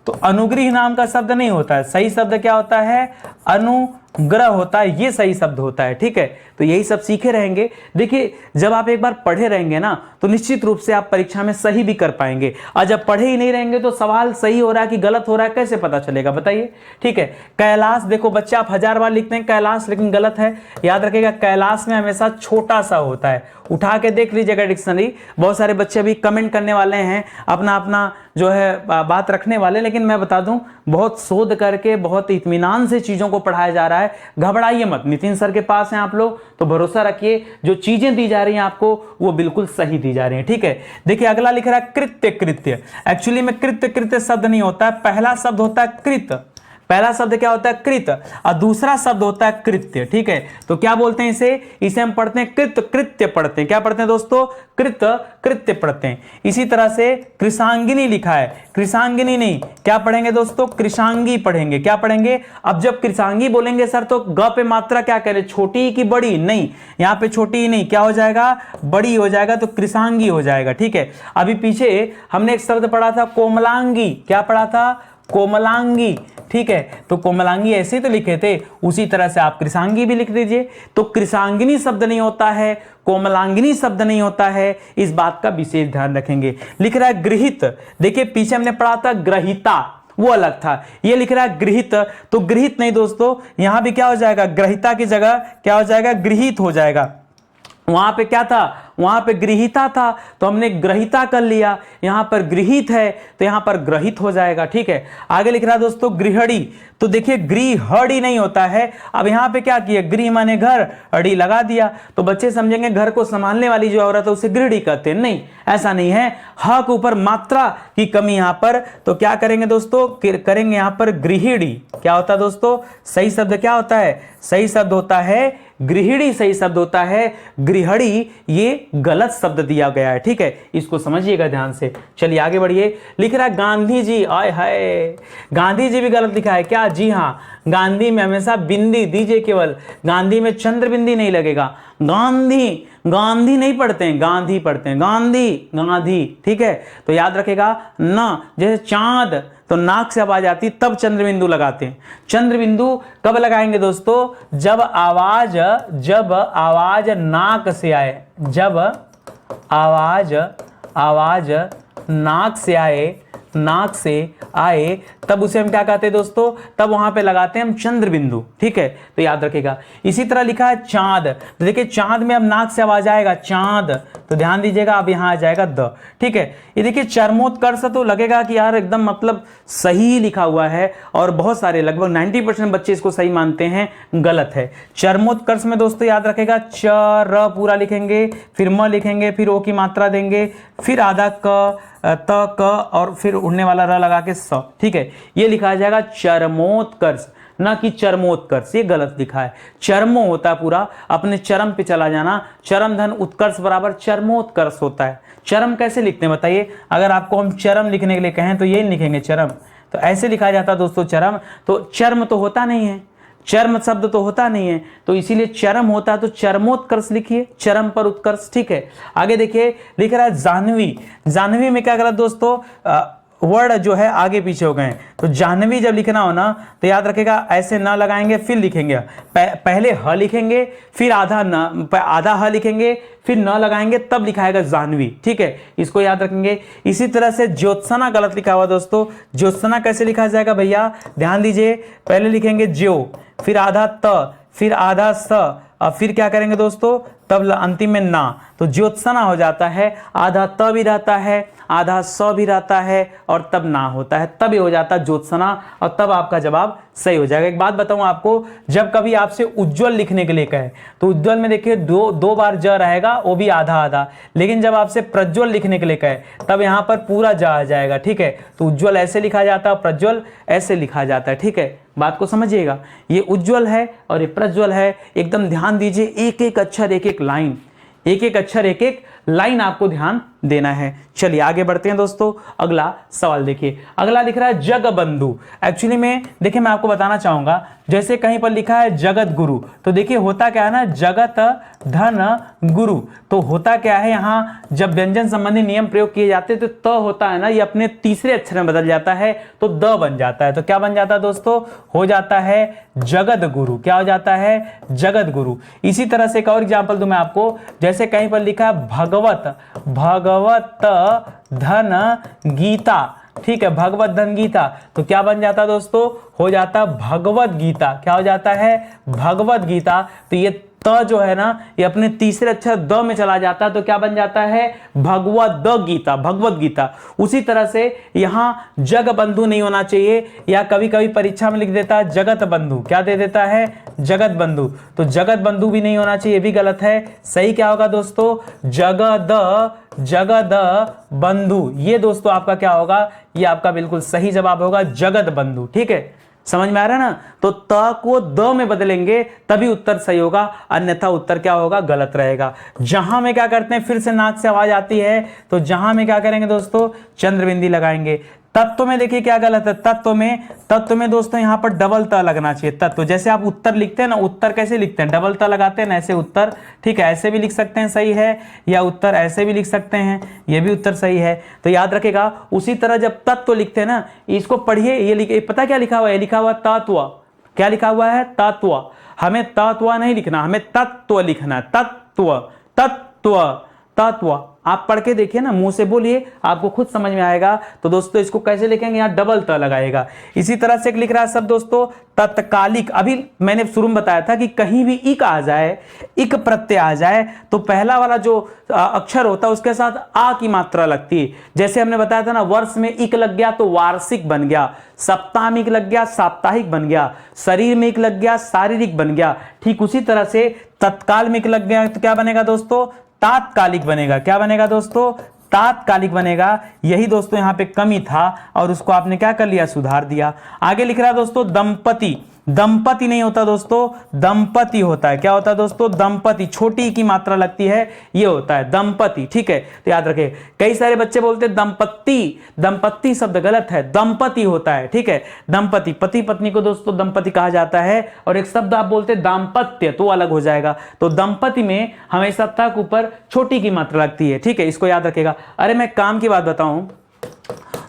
तो अनुग्रह नाम का शब्द नहीं होता है, सही शब्द क्या होता है, अनुग्रह होता है, ये सही शब्द होता है। ठीक है, तो यही सब सीखे रहेंगे। देखिए जब आप एक बार पढ़े रहेंगे ना तो निश्चित रूप से आप परीक्षा में सही भी कर पाएंगे, और जब पढ़े ही नहीं रहेंगे तो सवाल सही हो रहा है कि गलत हो रहा है कैसे पता चलेगा, बताइए। ठीक है, कैलाश, देखो बच्चे आप 1000 बार लिखते हैं कैलाश, लेकिन गलत है। याद रखिएगा कैलाश में हमेशा छोटा सा होता है, उठा के देख लीजिएगा डिक्शनरी। बहुत सारे बच्चे अभी कमेंट करने वाले हैं, अपना अपना जो है बात रखने वाले, लेकिन मैं बता दूं बहुत शोध करके बहुत इत्मीनान से चीजों को पढ़ाया जा रहा है। घबराइए मत, नितिन सर के पास हैं आप लोग तो भरोसा रखिए, जो चीजें दी जा रही हैं आपको वो बिल्कुल सही दी जा रही हैं। ठीक है, देखिए अगला लिख रहा है कृत्य, कृत्य एक्चुअली में कृत्य शब्द नहीं होता है, पहला शब्द होता है कृत, पहला शब्द क्या होता है कृत, और दूसरा शब्द होता है कृत्य। ठीक है, तो क्या बोलते हैं इसे हम पढ़ते हैं कृत कृत्य पढ़ते हैं। क्या पढ़ते हैं दोस्तों, कृत कृत्य पढ़ते हैं। इसी तरह से कृषांगिनी लिखा है, कृषांगिनी नहीं, क्या पढ़ेंगे दोस्तों, कृषांगी पढ़ेंगे। क्या पढ़ेंगे, अब जब कृषांगी बोलेंगे सर तो ग पे मात्रा क्या करें, छोटी की बड़ी, नहीं यहाँ पे छोटी ही नहीं, क्या हो जाएगा, बड़ी हो जाएगा, तो कृषांगी हो जाएगा। ठीक है, अभी पीछे हमने एक शब्द पढ़ा था कोमलांगी, क्या पढ़ा था, कोमलांगी। ठीक है, तो कोमलांगी ऐसे तो लिखे थे, उसी तरह से आप कृषांगी भी लिख दीजिए। तो कृषांगिनी शब्द नहीं होता है, कोमलांगिनी शब्द नहीं होता है, इस बात का विशेष ध्यान रखेंगे। लिख रहा है गृहित, देखिए पीछे हमने पढ़ा था ग्रहिता, वो अलग था, ये लिख रहा है गृहित, तो गृहित नहीं दोस्तों, यहां भी क्या हो जाएगा, ग्रहिता की जगह क्या हो जाएगा, गृहित हो जाएगा। वहां पे क्या था, वहां पे गृहीता था तो हमने ग्रहिता कर लिया, यहां पर गृहित है तो यहां पर ग्रहित हो जाएगा। ठीक है, आगे लिख रहा है दोस्तों गृहणी, तो देखिए गृहणी नहीं होता है, अब यहां पे क्या किया, गृह माने घर, अड़ी लगा दिया, तो बच्चे समझेंगे घर को संभालने वाली जो औरत है उसे गृहणी कहते हैं, नहीं ऐसा नहीं है, ह के ऊपर मात्रा की कमी यहां पर, तो क्या करेंगे दोस्तों, करेंगे यहां पर गृहिणी। क्या होता है दोस्तों, सही शब्द क्या होता है, सही शब्द होता है गृहिणी, सही शब्द होता है गृहणी, ये गलत शब्द दिया गया है। ठीक है, इसको समझिएगा ध्यान से। चलिए आगे बढ़िए, लिख रहा है गांधी जी, आय हाय गांधी जी भी गलत लिखा है क्या, जी हाँ, गांधी में हमेशा बिंदी दीजिए केवल, गांधी में चंद्र बिंदी नहीं लगेगा, गांधी गांधी नहीं पढ़ते हैं, गांधी पढ़ते हैं, गांधी गांधी। ठीक है, तो याद रखेगा न, जैसे चांद, तो नाक से आवाज आती तब चंद्र बिंदु लगाते हैं। चंद्र बिंदु कब लगाएंगे दोस्तों? जब आवाज नाक से आए, जब आवाज नाक से आए तब उसे हम क्या कहते हैं दोस्तों? तब वहां पे लगाते हैं हम चंद्र बिंदु। ठीक है, तो याद रखिएगा। इसी तरह लिखा है चांद, तो देखिए चांद में अब नाक से आवाज आएगा चांद, तो ध्यान दीजिएगा अब यहां आ जाएगा द। ठीक है, ये देखिए चरमोत्कर्ष तो लगेगा कि यार एकदम मतलब सही लिखा हुआ है, और बहुत सारे लगभग 90% बच्चे इसको सही मानते हैं, गलत है। चरमोत्कर्ष में दोस्तों याद रखेगा च र पूरा लिखेंगे, फिर म लिखेंगे, फिर ओ की मात्रा देंगे, फिर आधा क त क और फिर उड़ने वाला र लगा के स। ठीक है, ये लिखा जाएगा चरमोत्कर्ष, ना कि चरमोत्कर्ष, ये गलत लिखा है। चरमो होता है पूरा अपने चरम पे चला जाना, चरम धन उत्कर्ष बराबर चरमोत्कर्ष होता है। चरम कैसे लिखते हैं बताइए? अगर आपको हम चरम लिखने के लिए कहें तो यही लिखेंगे चरम, तो ऐसे लिखा जाता है दोस्तों चरम। तो चर्म तो होता नहीं है, चर्म शब्द तो होता नहीं है, तो इसीलिए चरम होता है, तो चरमोत्कर्ष लिखिए, चरम पर उत्कर्ष। ठीक है, आगे देखिए लिख रहा है जाह्नवी। जाह्नवी में क्या करा दोस्तों? वर्ड जो है आगे पीछे हो गए, तो जाह्नवी जब लिखना हो ना तो याद रखेगा ऐसे न लगाएंगे, फिर लिखेंगे पहले ह लिखेंगे, फिर आधा ह लिखेंगे, फिर न लगाएंगे, तब लिखाएगा जाह्नवी। ठीक है, इसको याद रखेंगे। इसी तरह से ज्योत्सना गलत लिखा हुआ दोस्तों। ज्योत्सना कैसे लिखा जाएगा भैया? ध्यान दीजिए, पहले लिखेंगे ज्यो, फिर आधा त, फिर आधा स, और फिर क्या करेंगे दोस्तों? तब अंतिम में ना, तो ज्योत्सना हो जाता है। आधा त भी रहता है, आधा स भी रहता है, और तब ना होता है, तब ये हो जाता है ज्योत्सना, और तब आपका जवाब सही हो जाएगा। एक बात बताऊं आपको, जब कभी आपसे उज्जवल लिखने के लिए कहे तो उज्जवल में देखिए दो बार ज रहेगा, वो भी आधा आधा, लेकिन जब आपसे प्रज्वल लिखने के लिए कहे तब यहाँ पर पूरा ज आ जाएगा। ठीक है, तो उज्जवल ऐसे लिखा जाता है, प्रज्वल ऐसे लिखा जाता है। ठीक है, बात को समझिएगा, ये उज्जवल है और ये प्रज्वल है। एकदम ध्यान दीजिए, एक एक अक्षर एक एक लाइन, एक एक अक्षर एक एक लाइन आपको ध्यान देना है। चलिए आगे बढ़ते हैं दोस्तों। अगला सवाल देखिए, अगला लिख रहा है जगबंधु। एक्चुअली में देखिए मैं आपको बताना चाहूंगा, जैसे कहीं पर लिखा है जगत गुरु, तो देखिए होता क्या है ना, जगत धन गुरु, तो होता क्या है यहाँ जब व्यंजन संबंधी नियम प्रयोग किए जाते हैं तो त होता है ना, ये अपने तीसरे अक्षर में बदल जाता है, तो द बन जाता है। तो क्या बन जाता है दोस्तों? हो जाता है जगत गुरु। क्या हो जाता है? जगत गुरु। इसी तरह से एक और एग्जाम्पल दूं मैं आपको, जैसे कहीं पर लिखा है भगवत धन गीता। ठीक है, भगवत धन गीता, तो क्या बन जाता दोस्तों? हो जाता भगवत गीता। क्या हो जाता है? भगवत गीता। तो ये त जो है ना, ये अपने तीसरे अक्षर द में चला जाता है, तो क्या बन जाता है? भगवत द गीता, भगवत गीता। उसी तरह से यहाँ जग बंधु नहीं होना चाहिए, या कभी कभी परीक्षा में लिख देता है जगत बंधु। क्या दे देता है? जगत बंधु। तो जगत बंधु भी नहीं होना चाहिए, ये भी गलत है। सही क्या होगा दोस्तों? जगद बंधु। ये दोस्तों आपका क्या होगा? ये आपका बिल्कुल सही जवाब होगा, जगत बंधु। ठीक है, समझ में आ रहा है ना? तो त को द में बदलेंगे तभी उत्तर सही होगा, अन्यथा उत्तर क्या होगा? गलत रहेगा। जहां में क्या करते हैं, फिर से नाक से आवाज आती है, तो जहां में क्या करेंगे दोस्तों? चंद्र बिंदी लगाएंगे। तत्व में देखिए क्या गलत है, तत्व में दोस्तों यहाँ पर डबल त लगना चाहिए। तत्व जैसे आप उत्तर लिखते हैं ना, उत्तर कैसे लिखते हैं? डबल त लगाते हैं ना, ऐसे उत्तर। ठीक है, ऐसे भी लिख सकते हैं, सही है, या उत्तर ऐसे भी लिख सकते हैं, ये भी उत्तर सही है। तो याद रखेगा, उसी तरह जब तत्व लिखते हैं ना, इसको पढ़िए, ये पता क्या लिखा हुआ है? लिखा हुआ तत्व। क्या लिखा हुआ है? तत्व। हमें तत्व नहीं लिखना, हमें तत्व लिखना है। तत्व तत्व तत्व। आप पढ़ के देखिए ना, मुंह से बोलिए, आपको खुद समझ में आएगा। तो दोस्तों इसको कैसे लिखेंगे? यहाँ डबल त लगाएगा। इसी तरह से एक लिख रहा है सब दोस्तों तत्कालिक। अभी मैंने शुरू में बताया था कि कहीं भी इक आ जाए, इक प्रत्यय आ जाए, तो पहला वाला जो अक्षर होता है उसके साथ आ की मात्रा लगती है। जैसे हमने बताया था ना, वर्ष में इक लग गया तो वार्षिक बन गया, सप्ताह में इक लग गया साप्ताहिक बन गया, शरीर में इक लग गया शारीरिक बन गया। ठीक उसी तरह से तत्काल में इक लग गया तो क्या बनेगा दोस्तों? तात्कालिक बनेगा। क्या बनेगा दोस्तों? तात्कालिक बनेगा। यही दोस्तों यहाँ पे कमी था और उसको आपने क्या कर लिया? सुधार दिया। आगे लिख रहा है दोस्तों दंपति। दंपति नहीं होता दोस्तों, दंपति होता है। क्या होता है दोस्तों? दंपति। छोटी की मात्रा लगती है, ये होता है दंपति। ठीक है, तो याद रखें। कई सारे बच्चे बोलते हैं दंपत्ति, दंपत्ति शब्द गलत है, दंपति होता है। ठीक है, दंपति। पति पत्नी को दोस्तों दंपति कहा जाता है। और एक शब्द आप बोलते हैं दाम्पत्य, तो अलग हो जाएगा। तो दंपति में हमेशा ता के ऊपर छोटी की मात्रा लगती है। ठीक है, इसको याद रखेगा। अरे मैं काम की बात बताऊं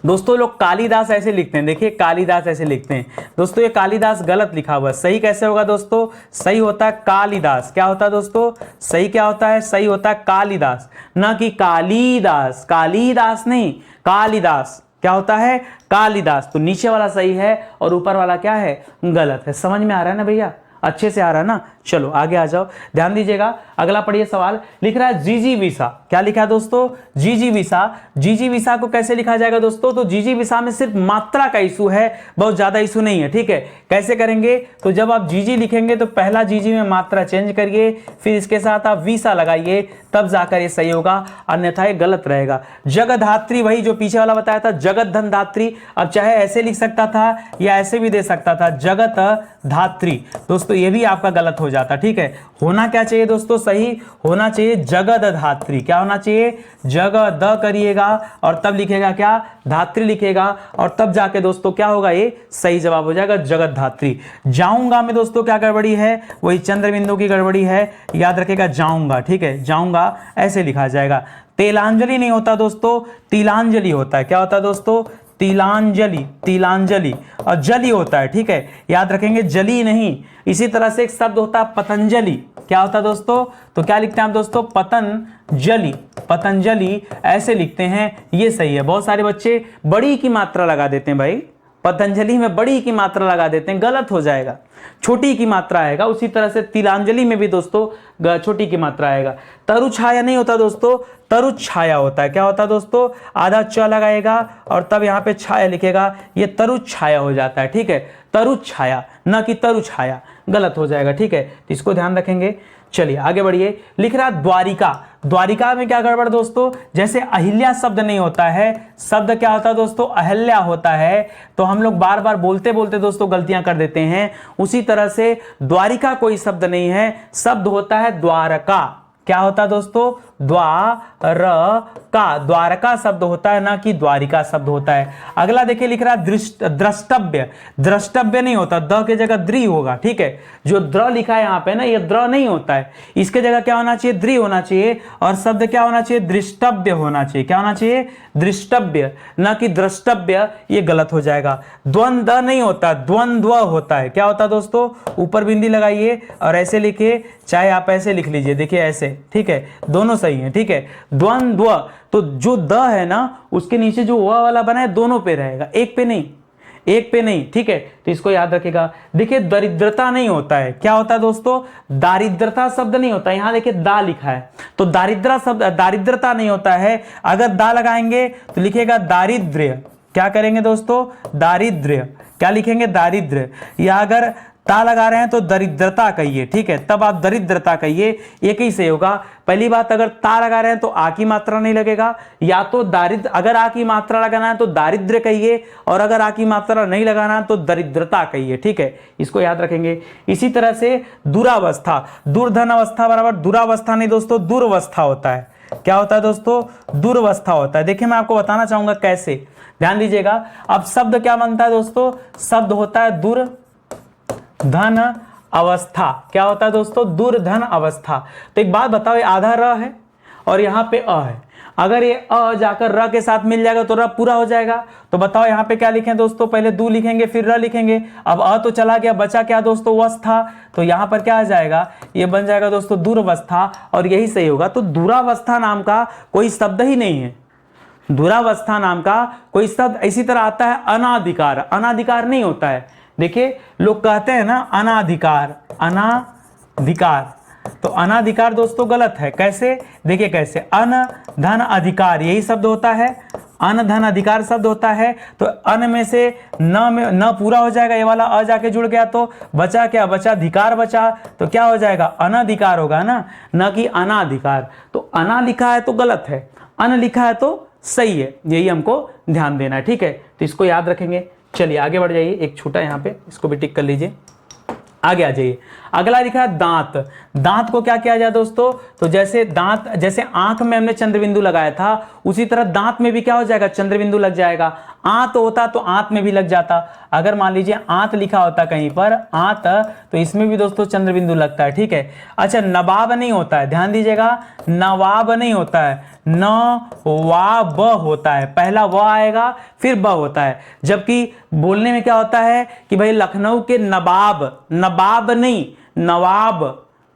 दोस्तों लोग कालिदास ऐसे लिखते हैं, देखिए कालिदास ऐसे लिखते हैं दोस्तों, ये कालिदास गलत लिखा हुआ है। सही कैसे होगा दोस्तों? सही होता है कालिदास। क्या होता है दोस्तों? सही क्या होता है? सही होता है कालिदास, ना कि कालिदास। कालिदास नहीं, कालिदास। क्या होता है? कालिदास। तो नीचे वाला सही है और ऊपर वाला क्या है? गलत है। समझ में आ रहा है ना भैया? अच्छे से आ रहा है ना? चलो आगे आ जाओ, ध्यान दीजिएगा। अगला पढ़िए सवाल, लिख रहा है जिजीविसा। क्या लिखा है दोस्तों? जिजीविसा। जिजीविसा को कैसे लिखा जाएगा दोस्तों? तो जिजीविसा में सिर्फ मात्रा का इशू है, बहुत ज्यादा इशू नहीं है, ठीक है। कैसे करेंगे? तो जब आप जीजी लिखेंगे तो पहला जीजी में मात्रा चेंज करिए, फिर इसके साथ आप विसा लगाइए, तब जाकर ये सही होगा, अन्यथा ये गलत रहेगा। जगधात्री, वही जो पीछे वाला बताया था, जगत धन धात्री। अब चाहे ऐसे लिख सकता था या ऐसे भी दे सकता था, जगत धात्री। दोस्तों ये भी आपका गलत हो जाता, ठीक है। होना क्या चाहिए दोस्तों? सही होना चाहिए जगद धात्री। क्या होना चाहिए? जगद करिएगा और तब लिखेगा क्या? धात्री लिखेगा, और तब जाके दोस्तों क्या होगा? ये सही जवाब हो जाएगा, जगत धात्री। जाऊंगा में दोस्तों क्या गड़बड़ी है? वही चंद्रबिंदु की गड़बड़ी है, याद रखेगा जाऊंगा, ठीक है। जाऊंगा ऐसे लिखा जाएगा। तेलांजलि नहीं होता दोस्तों, तिलांजलि होता है। क्या होता है दोस्तों? तिलांजलि, तिलांजलि। और जली होता है, ठीक है, याद रखेंगे, जली नहीं। इसी तरह से एक शब्द होता है पतंजलि। क्या होता है दोस्तों? तो क्या लिखते हैं आप दोस्तों? पतंजलि, पतंजलि ऐसे लिखते हैं, ये सही है। बहुत सारे बच्चे बड़ी की मात्रा लगा देते हैं भाई, पतंजलि में बड़ी की मात्रा लगा देते हैं, गलत हो जाएगा, छोटी की मात्रा आएगा। उसी तरह से तिलांजलि में भी दोस्तों छोटी की मात्रा आएगा। तरु छाया नहीं होता दोस्तों, तरु छाया होता है। क्या होता है दोस्तों? आधा च लगाएगा और तब यहाँ पे छाया लिखेगा, ये तरु छाया हो जाता है, ठीक है। तरु छाया, न कि तरु छाया, गलत हो जाएगा, ठीक है। तो इसको ध्यान रखेंगे। चलिए आगे बढ़िए। लिख रहा द्वारिका। द्वारिका में क्या गड़बड़ दोस्तों? जैसे अहिल्या शब्द नहीं होता है, शब्द क्या होता है दोस्तों? अहल्या होता है। तो हम लोग बार बार बोलते बोलते दोस्तों गलतियां कर देते हैं। उसी तरह से द्वारिका कोई शब्द नहीं है, शब्द होता है द्वारका। क्या होता है दोस्तों? द्वारका, द्वारका शब्द होता है, ना कि द्वारिका शब्द होता है। अगला देखिए, लिख रहा है द्रष्टव्य। द्रष्टव्य नहीं होता, द के जगह द्रि होगा, ठीक है। जो द्र लिखा है यहाँ पे ना, ये द्र नहीं होता है, इसके जगह क्या होना चाहिए? द्रि होना चाहिए, और शब्द क्या होना चाहिए? दृष्टव्य होना चाहिए। क्या होना चाहिए? दृष्टव्य, ना कि द्रष्टव्य, ये गलत हो जाएगा। द्वंद्व नहीं होता, द्वंद्व होता है। क्या होता है दोस्तों? ऊपर बिंदी लगाइए और ऐसे लिखिए, चाहे आप ऐसे लिख लीजिए, देखिए ऐसे, ठीक है, दोनों सही है, ठीक है। द्वंद्व, तो जो द है ना, उसके नीचे जो व वाला बना है, दोनों पे रहेगा, एक पे नहीं, एक पे नहीं, ठीक है। तो इसको याद रखिएगा। देखिए दरिद्रता नहीं होता है। क्या होता है दोस्तों? दारिद्रता शब्द नहीं होता। यहां देखिए दा लिखा है, तो दारिद्र शब्द, दारिद्रता नहीं होता है। अगर दा लगाएंगे तो लिखेगा दारिद्र्य। क्या करेंगे दोस्तों? दारिद्र्य। क्या लिखेंगे? दारिद्र्य। या अगर ता लगा रहे हैं तो दरिद्रता कहिए, ठीक है, तब आप दरिद्रता कहिए, एक ही से होगा। पहली बात, अगर ता लगा रहे हैं तो आ की मात्रा नहीं लगेगा, या तो दारिद्र, अगर आ की मात्रा लगाना है तो दारिद्र्य कहिए, और अगर आ की मात्रा नहीं लगाना है तो दरिद्रता कहिए, ठीक है, इसको याद रखेंगे। इसी तरह से दुरावस्था, दुर्धन अवस्था बराबर दुरावस्था नहीं दोस्तों, दुर्वस्था होता है। क्या होता है दोस्तों? दुर्वस्था होता है। देखिए मैं आपको बताना चाहूंगा कैसे, ध्यान दीजिएगा। अब शब्द क्या बनता है दोस्तों? शब्द होता है दुर्धन अवस्था। क्या होता है दोस्तों? दुर्धन अवस्था। तो एक बात बताओ, ये आधा र है और यहाँ पे अ है, अगर ये अ जाकर र के साथ मिल जाएगा तो र पूरा हो जाएगा। तो बताओ यहाँ पे क्या लिखें दोस्तों? पहले दू लिखेंगे फिर र लिखेंगे। अब अ तो चला गया, बचा क्या दोस्तों? वस्था। तो यहाँ पर क्या आ जाएगा? ये बन जाएगा दोस्तों दुर्वस्था, और यही सही होगा। तो दुरावस्था नाम का कोई शब्द ही नहीं है, दुरावस्था नाम का कोई शब्द। इसी तरह आता है अनाधिकार, अनाधिकार नहीं होता है। देखिए लोग कहते हैं ना अनाधिकार, अनाधिकार, तो अनाधिकार दोस्तों गलत है। कैसे? देखिए कैसे, अन धन अधिकार यही शब्द होता है, अन धन अधिकार शब्द होता है। तो अन में से न में न पूरा हो जाएगा, ये वाला अ जाके जुड़ गया, तो बचा क्या? बचा अधिकार बचा, तो क्या हो जाएगा? अनाधिकार होगा ना, न कि अनाधिकार। तो अना लिखा है तो गलत है, अन लिखा है तो सही है, यही हमको ध्यान देना है, ठीक है। तो इसको याद रखेंगे। चलिए आगे बढ़ जाइए, एक छोटा यहाँ पे इसको भी टिक कर लीजिए, आगे आ जाइए। अगला लिखा है दांत। दांत को क्या किया जाए दोस्तों? तो जैसे दांत, जैसे आंख में हमने चंद्रबिंदु लगाया था, उसी तरह दांत में भी क्या हो जाएगा? चंद्रबिंदु लग जाएगा। आंत होता तो आंत में भी लग जाता। अगर मान लीजिए आंत लिखा होता कहीं पर, आंत, तो इसमें भी दोस्तों चंद्रबिंदु लगता है, ठीक है। अच्छा नवाब नहीं होता है, ध्यान दीजिएगा, नवाब नहीं होता है, न वा ब होता है, पहला व आएगा फिर ब होता है। जबकि बोलने में क्या होता है कि भाई लखनऊ के नवाब, नवाब नहीं नवाब,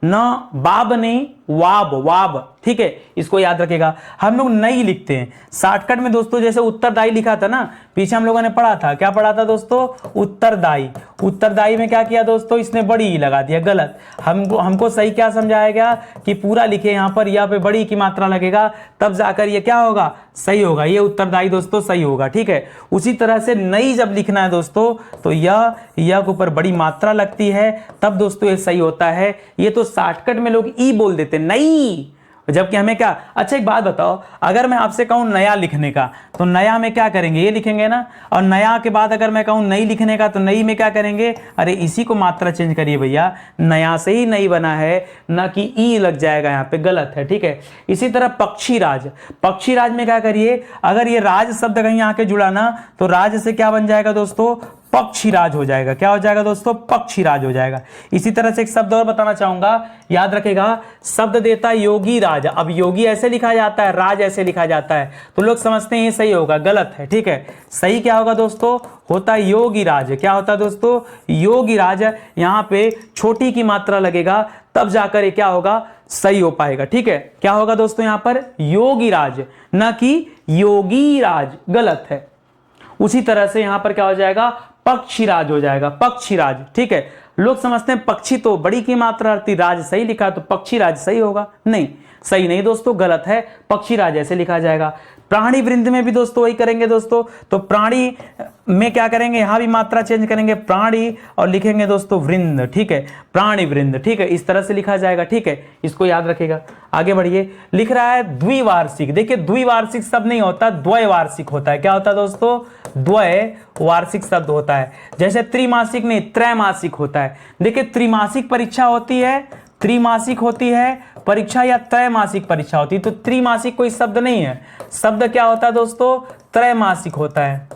न बाब नहीं वाब, वाब, ठीक है, इसको याद रखेगा। हम लोग नई लिखते हैं शॉर्टकट में दोस्तों, जैसे उत्तरदायी लिखा था ना, पीछे हम लोगों ने पढ़ा था, क्या पढ़ा था दोस्तों, उत्तरदायी। उत्तरदायी में क्या किया दोस्तों, इसने बड़ी ई लगा दिया, गलत। हमको सही क्या समझाया गया कि पूरा लिखे, यहाँ पर या पे बड़ी की मात्रा लगेगा, तब जाकर ये क्या होगा, सही होगा, ये उत्तरदायी दोस्तों सही होगा, ठीक है। उसी तरह से नई जब लिखना है दोस्तों, तो यह के ऊपर बड़ी मात्रा लगती है, तब दोस्तों ये सही होता है। ये तो शॉर्टकट में लोग ई बोल देते नहीं, जबकि हमें क्या। अच्छा एक बात बताओ, अगर मैं आपसे कहूं नया लिखने का, तो नया में क्या करेंगे, ये लिखेंगे ना, और नया के बाद अगर मैं कहूं नई लिखने का, तो नई में क्या करेंगे, अरे इसी को मात्रा चेंज करिए भैया, नया से ही नई बना है, ना कि ई लग जाएगा यहाँ पे, गलत है, ठीक है। इसी तरह पक्षीराज, पक्षीराज में क्या करिए, अगर ये राज शब्द कहीं आके जुड़ा ना, तो राज से क्या बन जाएगा दोस्तों, पक्षीराज हो जाएगा। क्या हो जाएगा दोस्तों, पक्षीराज हो जाएगा। इसी तरह से एक शब्द और बताना चाहूंगा, याद रखेगा, शब्द देता योगी राज। अब योगी ऐसे लिखा जाता है, राज ऐसे लिखा जाता है, तो लोग समझते हैं ये सही होगा, गलत है, ठीक है। सही क्या होगा दोस्तों, होता है योगी राज। क्या होता है दोस्तों, योगी राज। यहां पे छोटी की मात्रा लगेगा, तब जाकर ये क्या होगा, सही हो पाएगा, ठीक है। क्या होगा दोस्तों, यहां पर योगी राज, ना कि योगी राज, गलत है। उसी तरह से यहां पर क्या हो जाएगा, पक्षीराज हो जाएगा, पक्षीराज, ठीक है। लोग समझते हैं पक्षी तो बड़ी की मात्रा रहती, राज सही लिखा तो पक्षीराज सही होगा, नहीं, सही नहीं दोस्तों, गलत है, पक्षीराज ऐसे लिखा जाएगा। प्राणी वृंद में भी दोस्तों वही करेंगे दोस्तों, तो प्राणी में क्या करेंगे, यहां भी मात्रा चेंज करेंगे, प्राणी, और लिखेंगे दोस्तों वृंद, ठीक है, प्राणी वृंद, ठीक है, इस तरह से लिखा जाएगा, ठीक है, इसको याद रखेगा। आगे बढ़िए, लिख रहा है द्विवार्षिक। देखिए द्विवार्षिक शब्द नहीं होता, द्वैवार्षिक होता है। क्या होता है दोस्तों, द्वैवार्षिक शब्द होता है। जैसे त्रिमासिक नहीं, त्रैमासिक होता है। देखिए त्रिमासिक परीक्षा होती है, त्रिमासिक होती है परीक्षा, या त्रैमासिक परीक्षा होती है। तो त्रिमासिक कोई शब्द नहीं है, शब्द क्या होता है दोस्तों, त्रैमासिक होता है।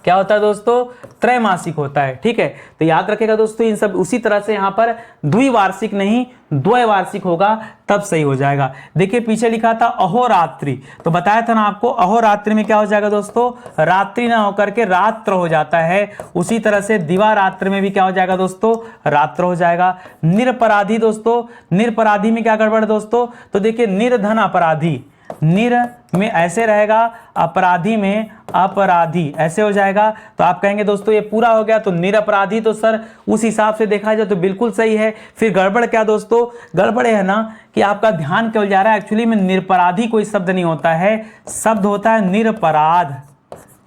क्या होता है दोस्तों, त्रैमासिक होता है, ठीक है। तो याद रखेगा दोस्तों इन सब। उसी तरह से यहां पर द्विवार्षिक नहीं द्वैवार्षिक होगा, तब सही हो जाएगा। देखिए पीछे लिखा था अहोरात्रि, तो बताया था ना आपको, अहोरात्रि में क्या हो जाएगा दोस्तों, रात्रि ना होकर के रात्र हो जाता है। उसी तरह से दिवारात्र में भी क्या हो जाएगा दोस्तों, रात्र हो जाएगा। निरपराधी दोस्तों, निरपराधी में क्या गड़बड़ दोस्तों, तो देखिए निर्धन अपराधी, निर में ऐसे रहेगा, अपराधी में अपराधी ऐसे हो जाएगा। तो आप कहेंगे दोस्तों ये पूरा हो गया, तो निरपराधी, तो सर उस हिसाब से देखा जाए तो बिल्कुल सही है। फिर गड़बड़ क्या दोस्तों, गड़बड़ है ना कि आपका ध्यान केवल जा रहा है, एक्चुअली में निरपराधी कोई शब्द नहीं होता है, शब्द होता है निरपराध।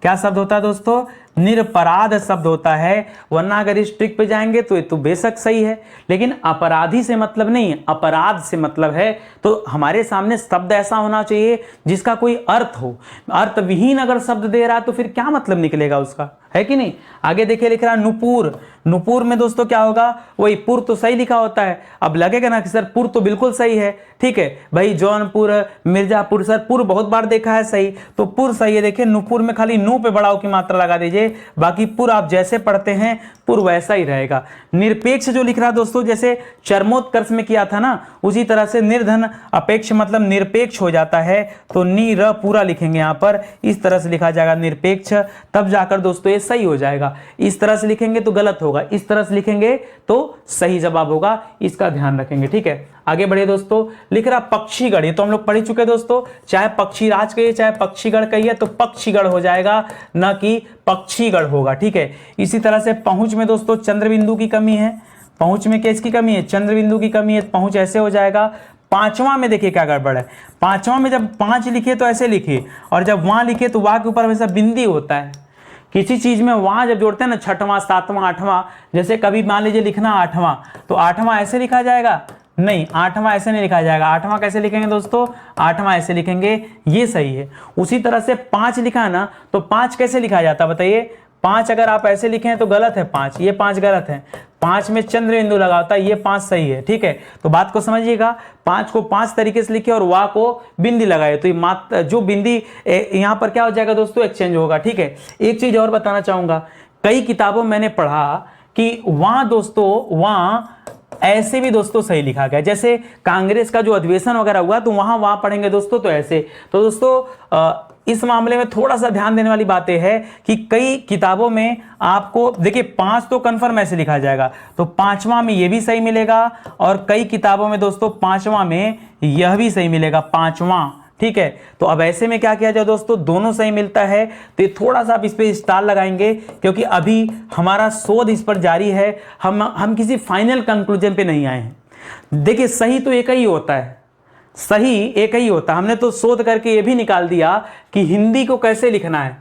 क्या शब्द होता है दोस्तों, निरपराध शब्द होता है। वरना अगर इस ट्रिक पे जाएंगे तो ये तो बेशक सही है, लेकिन अपराधी से मतलब नहीं है, अपराध से मतलब है। तो हमारे सामने शब्द ऐसा होना चाहिए जिसका कोई अर्थ हो। अर्थ विहीन अगर शब्द दे रहा है तो फिर क्या मतलब निकलेगा उसका, है कि नहीं। आगे देखिए लिख रहा है नुपुर। नुपुर में दोस्तों क्या होगा, वही पुर तो सही लिखा होता है। अब लगेगा ना कि सर पुर तो बिल्कुल सही है, ठीक है भाई, जौनपुर, मिर्जापुर, सर पुर बहुत बार देखा है सही, तो पुर सही है। देखिए नुपुर में खाली नु पे बड़ाव की मात्रा लगा दीजिए, बाकी पुर आप जैसे पढ़ते हैं पुर वैसा ही रहेगा। निरपेक्ष जो लिख रहा है दोस्तों, जैसे चरमोत्कर्ष में किया था ना, उसी तरह से निर्धन अपेक्ष मतलब निरपेक्ष हो जाता है। तो नी र पूरा लिखेंगे यहाँ पर, इस तरह से लिखा जाएगा निरपेक्ष, तब जाकर दोस्तों ये सही हो जाएगा। इस तरह से लिखेंगे तो गलत होगा, इस तरह से लिखेंगे तो सही जवाब होगा, इसका ध्यान रखेंगे, ठीक है। आगे बढ़े दोस्तों, लिख रहा पक्षीगढ़, ये तो हम लोग पढ़ चुके दोस्तों, चाहे पक्षीराज कहिए चाहे पक्षीगढ़ कहिए, तो पक्षीगढ़ हो जाएगा, ना कि पक्षीगढ़ होगा, ठीक है। इसी तरह से पहुंच में दोस्तों चंद्रबिंदु की कमी है, पहुंच में किसकी कमी है, चंद्रबिंदु की कमी है, पहुंच ऐसे हो जाएगा। पांचवा में देखिए क्या गड़बड़ है, पांचवा में जब 5 लिखे तो ऐसे लिखे, और जब वहां लिखे तो वहां के ऊपर हमेशा बिंदी होता है। किसी चीज में वहां जब जोड़ते हैं ना, 6वां 7वां 8वां, जैसे कभी मान लीजिए लिखना 8वां, तो 8वां ऐसे लिखा जाएगा, नहीं 8वां ऐसे नहीं लिखा जाएगा। 8वां कैसे लिखेंगे दोस्तों, 8वां ऐसे लिखेंगे, ये सही है। उसी तरह से 5 लिखा है ना, तो 5 कैसे लिखा जाता है बताइए। 5 अगर आप ऐसे लिखे हैं तो गलत है, 5 ये 5 गलत है। 5 में चंद्र बिंदु लगा होता है, ये 5 सही है, ठीक है। तो बात को समझिएगा, 5 को 5 तरीके से लिखे और वाह को बिंदी लगाए, तो ये जो बिंदी यहाँ पर क्या हो जाएगा दोस्तों, एक्सचेंज होगा, ठीक है। एक चीज और बताना चाहूंगा, कई किताबों मैंने पढ़ा कि वहां दोस्तों, वहां ऐसे भी दोस्तों सही लिखा गया। जैसे कांग्रेस का जो अधिवेशन वगैरह हुआ तो वहां पढ़ेंगे दोस्तों तो ऐसे। तो दोस्तों इस मामले में थोड़ा सा ध्यान देने वाली बातें है कि कई किताबों में आपको देखिए 5 तो कंफर्म ऐसे लिखा जाएगा, तो 5वां में ये भी सही मिलेगा, और कई किताबों में दोस्तों 5वां में यह भी सही मिलेगा, 5वां। ठीक है, तो अब ऐसे में क्या किया जाए दोस्तों, दोनों सही मिलता है तो ये थोड़ा सा आप इस पे स्टार लगाएंगे, क्योंकि अभी हमारा शोध इस पर जारी है, हम किसी फाइनल कंक्लूजन पे नहीं आए हैं। देखिए सही तो एक ही होता है, सही एक ही होता है। हमने तो शोध करके ये भी निकाल दिया कि हिंदी को कैसे लिखना है,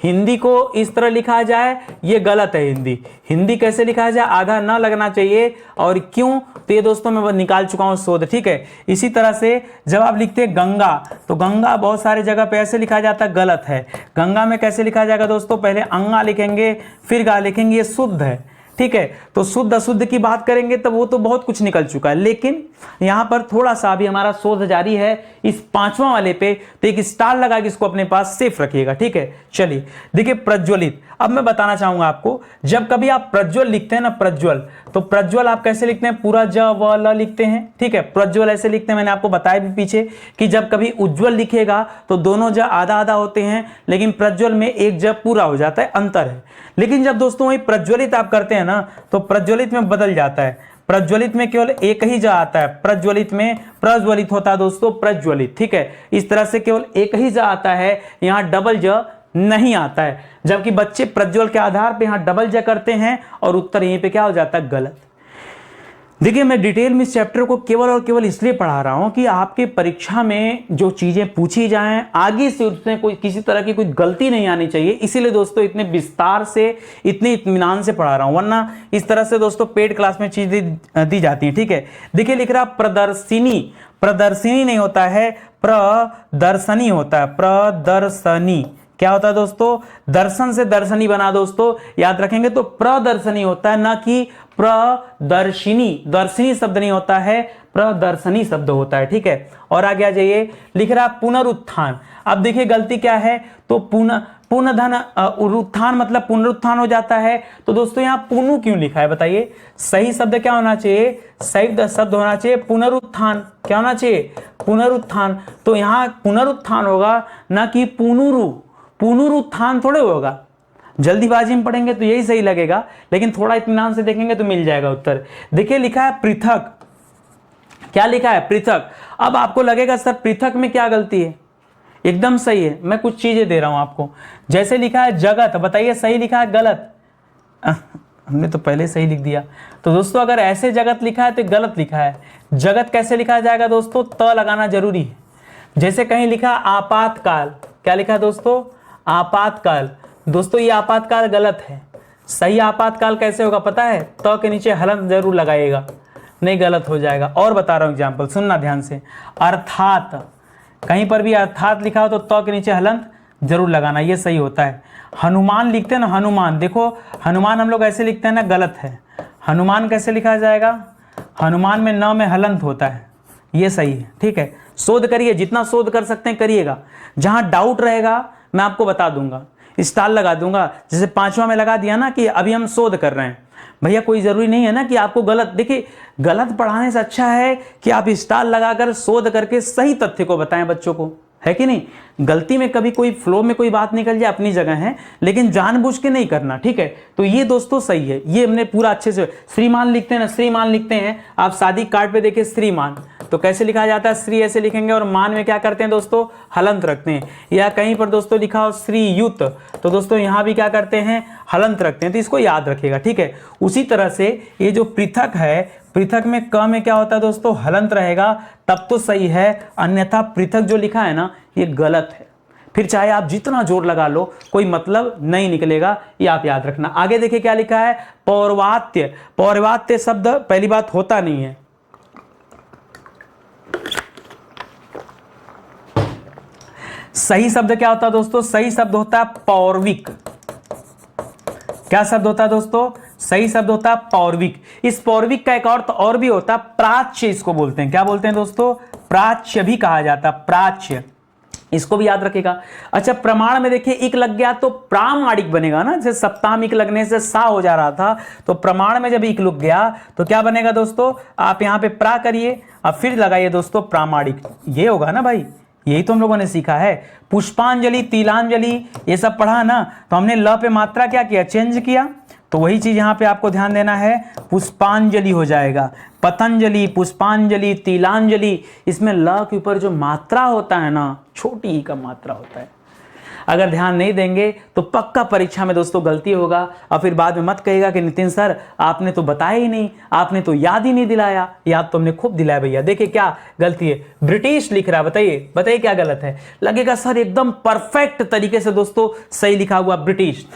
हिंदी को इस तरह लिखा जाए, ये गलत है। हिंदी कैसे लिखा जाए, आधा ना लगना चाहिए, और क्यों, तो ये दोस्तों मैं निकाल चुका हूं शोध। ठीक है, इसी तरह से जब आप लिखते हैं गंगा, तो गंगा बहुत सारे जगह पे ऐसे लिखा जाता है, गलत है। गंगा में कैसे लिखा जाएगा दोस्तों, पहले अंगा लिखेंगे फिर गा लिखेंगे, ये शुद्ध है। ठीक है, तो शुद्ध अशुद्ध की बात करेंगे तब वो तो बहुत कुछ निकल चुका है, लेकिन यहां पर थोड़ा सा अभी हमारा शोध जारी है इस 5वां वाले पे, तो एक स्टार लगा के इसको अपने पास सेफ रखिएगा। ठीक है, चलिए देखिए प्रज्वलित। अब मैं बताना चाहूंगा आपको, जब कभी आप प्रज्वल लिखते हैं ना, प्रज्वल, तो प्रज्वल आप कैसे लिखते हैं, पूरा ज व ल लिखते हैं। ठीक है, प्रज्वल ऐसे लिखते हैं, मैंने आपको बताया भी पीछे कि जब कभी उज्ज्वल लिखेगा तो दोनों ज आधा आधा होते हैं, लेकिन प्रज्वल में एक ज पूरा हो जाता है, अंतर है। लेकिन जब दोस्तों वही प्रज्वलित आप करते हैं ना, तो प्रज्वलित में बदल जाता है, प्रज्वलित में केवल एक ही ज आता है, प्रज्वलित में प्रज्वलित होता है दोस्तों, प्रज्वलित। ठीक है, इस तरह से केवल एक ही ज आता है, यहां डबल ज नहीं आता है, जबकि बच्चे प्रज्वल के आधार पे यहां डबल ज करते हैं और उत्तर यहीं पे क्या हो जाता है, गलत। देखिए मैं डिटेल में इस चैप्टर को केवल और केवल इसलिए पढ़ा रहा हूं कि आपके परीक्षा में जो चीजें पूछी जाएं आगे से उसमें कोई किसी तरह की कोई गलती नहीं आनी चाहिए, इसीलिए दोस्तों इतने विस्तार से, इतने इत्मीनान से पढ़ा रहा हूं, वरना इस तरह से दोस्तों पेड क्लास में चीजें दी जाती हैं। ठीक है, देखिए लिख रहा प्रदर्शिनी, प्रदर्शिनी नहीं होता है, प्रदर्शनी होता है, प्रदर्शनी। क्या होता है दोस्तों, दर्शन से दर्शनी बना दोस्तों, याद रखेंगे, तो प्रदर्शनी होता है, ना कि प्रदर्शिनी। दर्शनी शब्द नहीं होता है, प्रदर्शनी शब्द होता है। ठीक है, और आगे आ जाइए, लिख रहा पुनरुत्थान। अब देखिए गलती क्या है, तो पुनर्धन उत्थान मतलब पुनरुत्थान हो जाता है, तो दोस्तों यहाँ पुनु क्यों लिखा है बताइए, सही शब्द क्या होना चाहिए, सही शब्द होना चाहिए पुनरुत्थान। क्या होना चाहिए, पुनरुत्थान, तो यहाँ पुनरुत्थान होगा, ना कि पुनरुत्थान थोड़े होगा। जल्दीबाजी में पढ़ेंगे तो यही सही लगेगा, लेकिन थोड़ा इत्मीनान से देखेंगे तो मिल जाएगा उत्तर। देखिए लिखा है पृथक, क्या लिखा है, पृथक। अब आपको लगेगा सर पृथक में क्या गलती है, एकदम सही है, मैं कुछ चीजें दे रहा हूं आपको। जैसे लिखा है जगत, बताइए सही लिखा है गलत, हमने तो पहले सही लिख दिया। तो दोस्तों अगर ऐसे जगत लिखा है तो गलत लिखा है। जगत कैसे लिखा जाएगा दोस्तों, त लगाना जरूरी है। जैसे कहीं लिखा आपातकाल, क्या लिखा दोस्तों, आपातकाल, दोस्तों ये आपातकाल गलत है। सही आपातकाल कैसे होगा पता है, त के नीचे हलंत जरूर लगाइएगा, नहीं गलत हो जाएगा। और बता रहा हूं एग्जाम्पल, सुनना ध्यान से, अर्थात, कहीं पर भी अर्थात लिखा हो तो त के नीचे हलंत जरूर लगाना, ये सही होता है। हनुमान लिखते हैं ना, हनुमान, देखो हनुमान हम लोग ऐसे लिखते हैं ना, गलत है। हनुमान कैसे लिखा जाएगा, हनुमान में न में हलंत होता है, ये सही है। ठीक है, शोध करिए, जितना शोध कर सकते हैं करिएगा, जहां डाउट रहेगा मैं आपको बता दूंगा, स्टार लगा दूंगा। जैसे 5वां में लगा दिया ना कि अभी हम शोध कर रहे हैं, भैया कोई जरूरी नहीं है ना कि आपको गलत, देखिए गलत पढ़ाने से अच्छा है कि आप स्टार लगाकर शोध करके सही तथ्य को बताएं बच्चों को, है कि नहीं। गलती में कभी कोई फ्लो में कोई बात निकल जाए अपनी जगह है, लेकिन जानबूझ के नहीं करना। ठीक है, तो ये दोस्तों सही है, ये हमने पूरा अच्छे से। श्रीमान लिखते हैं ना, श्रीमान लिखते हैं, आप शादी कार्ड पे देखिए श्रीमान, तो कैसे लिखा जाता है, श्री ऐसे लिखेंगे, और मान में क्या करते हैं दोस्तों, हलंत रखते हैं। या कहीं पर दोस्तों लिखा हो श्रीयुत, तो दोस्तों यहां भी क्या करते हैं, हलंत रखते हैं, तो इसको याद रखिएगा। ठीक है, उसी तरह से ये जो पृथक है, पृथक में क में क्या होता है दोस्तों, हलंत रहेगा, तब तो सही है, अन्यथा पृथक जो लिखा है ना ये गलत है। फिर चाहे आप जितना जोर लगा लो कोई मतलब नहीं निकलेगा, ये आप याद रखना। आगे देखिए क्या लिखा है, पौर्वात्य। पौर्वात्य शब्द पहली बात होता नहीं है, सही शब्द क्या होता है दोस्तों, सही शब्द होता है पौर्विक। क्या शब्द होता है दोस्तों, सही शब्द होता है पौर्विक। इस पौर्विक का एक अर्थ और भी होता है, प्राच्य इसको बोलते हैं। क्या बोलते हैं दोस्तों, प्राच्य भी कहा जाता है, प्राच्य। इसको भी याद रखेगा। अच्छा, प्रमाण में देखिए इक लग गया तो प्रामाणिक बनेगा ना, जैसे सप्ताह में इक लगने से सा हो जा रहा था, तो प्रमाण में जब इक लग गया तो क्या बनेगा दोस्तों, आप यहां पे प्रा करिए, अब फिर लगाइए दोस्तों प्रामाणिक, ये होगा ना भाई, यही तो हम लोगों ने सीखा है। पुष्पांजलि, तिलांजलि, ये सब पढ़ा ना, तो हमने ल पे मात्रा क्या किया, चेंज किया, तो वही चीज यहां पे आपको ध्यान देना है, पुष्पांजलि हो जाएगा। पतंजलि, पुष्पांजलि, तिलांजलि, इसमें ल के ऊपर जो मात्रा होता है ना, छोटी ही का मात्रा होता है। अगर ध्यान नहीं देंगे तो पक्का परीक्षा में दोस्तों गलती होगा, और फिर बाद में मत कहिएगा कि नितिन सर आपने तो बताया ही नहीं, आपने तो याद ही नहीं दिलाया। याद तो हमने खूब दिलाया भैया। देखिए क्या गलती है, ब्रिटिश लिख रहा है, बताइए बताइए क्या गलत है। लगेगा सर एकदम परफेक्ट तरीके से दोस्तों सही लिखा हुआ ब्रिटिश,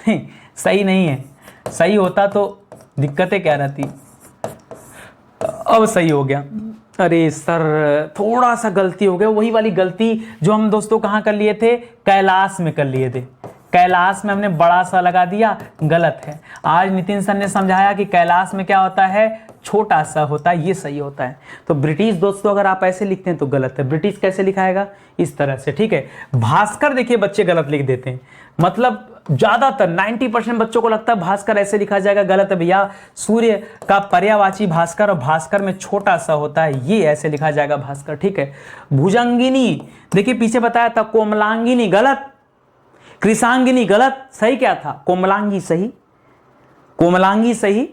सही नहीं है। सही होता तो दिक्कतें क्या रहती, अब सही हो गया। अरे सर थोड़ा सा गलती हो गया, वही वाली गलती जो हम दोस्तों कहाँ कर लिए थे, कैलाश में कर लिए थे। कैलाश में हमने बड़ा सा लगा दिया, गलत है। आज नितिन सर ने समझाया कि कैलाश में क्या होता है, छोटा सा होता है, ये सही होता है। तो ब्रिटिश दोस्तों अगर आप ऐसे लिखते हैं तो गलत है। ब्रिटिश कैसे लिखाएगा, इस तरह से, ठीक है। भास्कर देखिए बच्चे गलत लिख देते हैं, मतलब ज्यादातर 90% बच्चों को लगता है भास्कर ऐसे लिखा जाएगा, गलत है भैया। सूर्य का पर्यायवाची भास्कर, और भास्कर में छोटा सा होता है, ये ऐसे लिखा जाएगा भास्कर, ठीक है। भुजंगिनी, देखिए पीछे बताया था कोमलांगिनी, गलत। कृषांगिनी गलत, सही क्या था, कोमलांगी सही, कोमलांगी सही,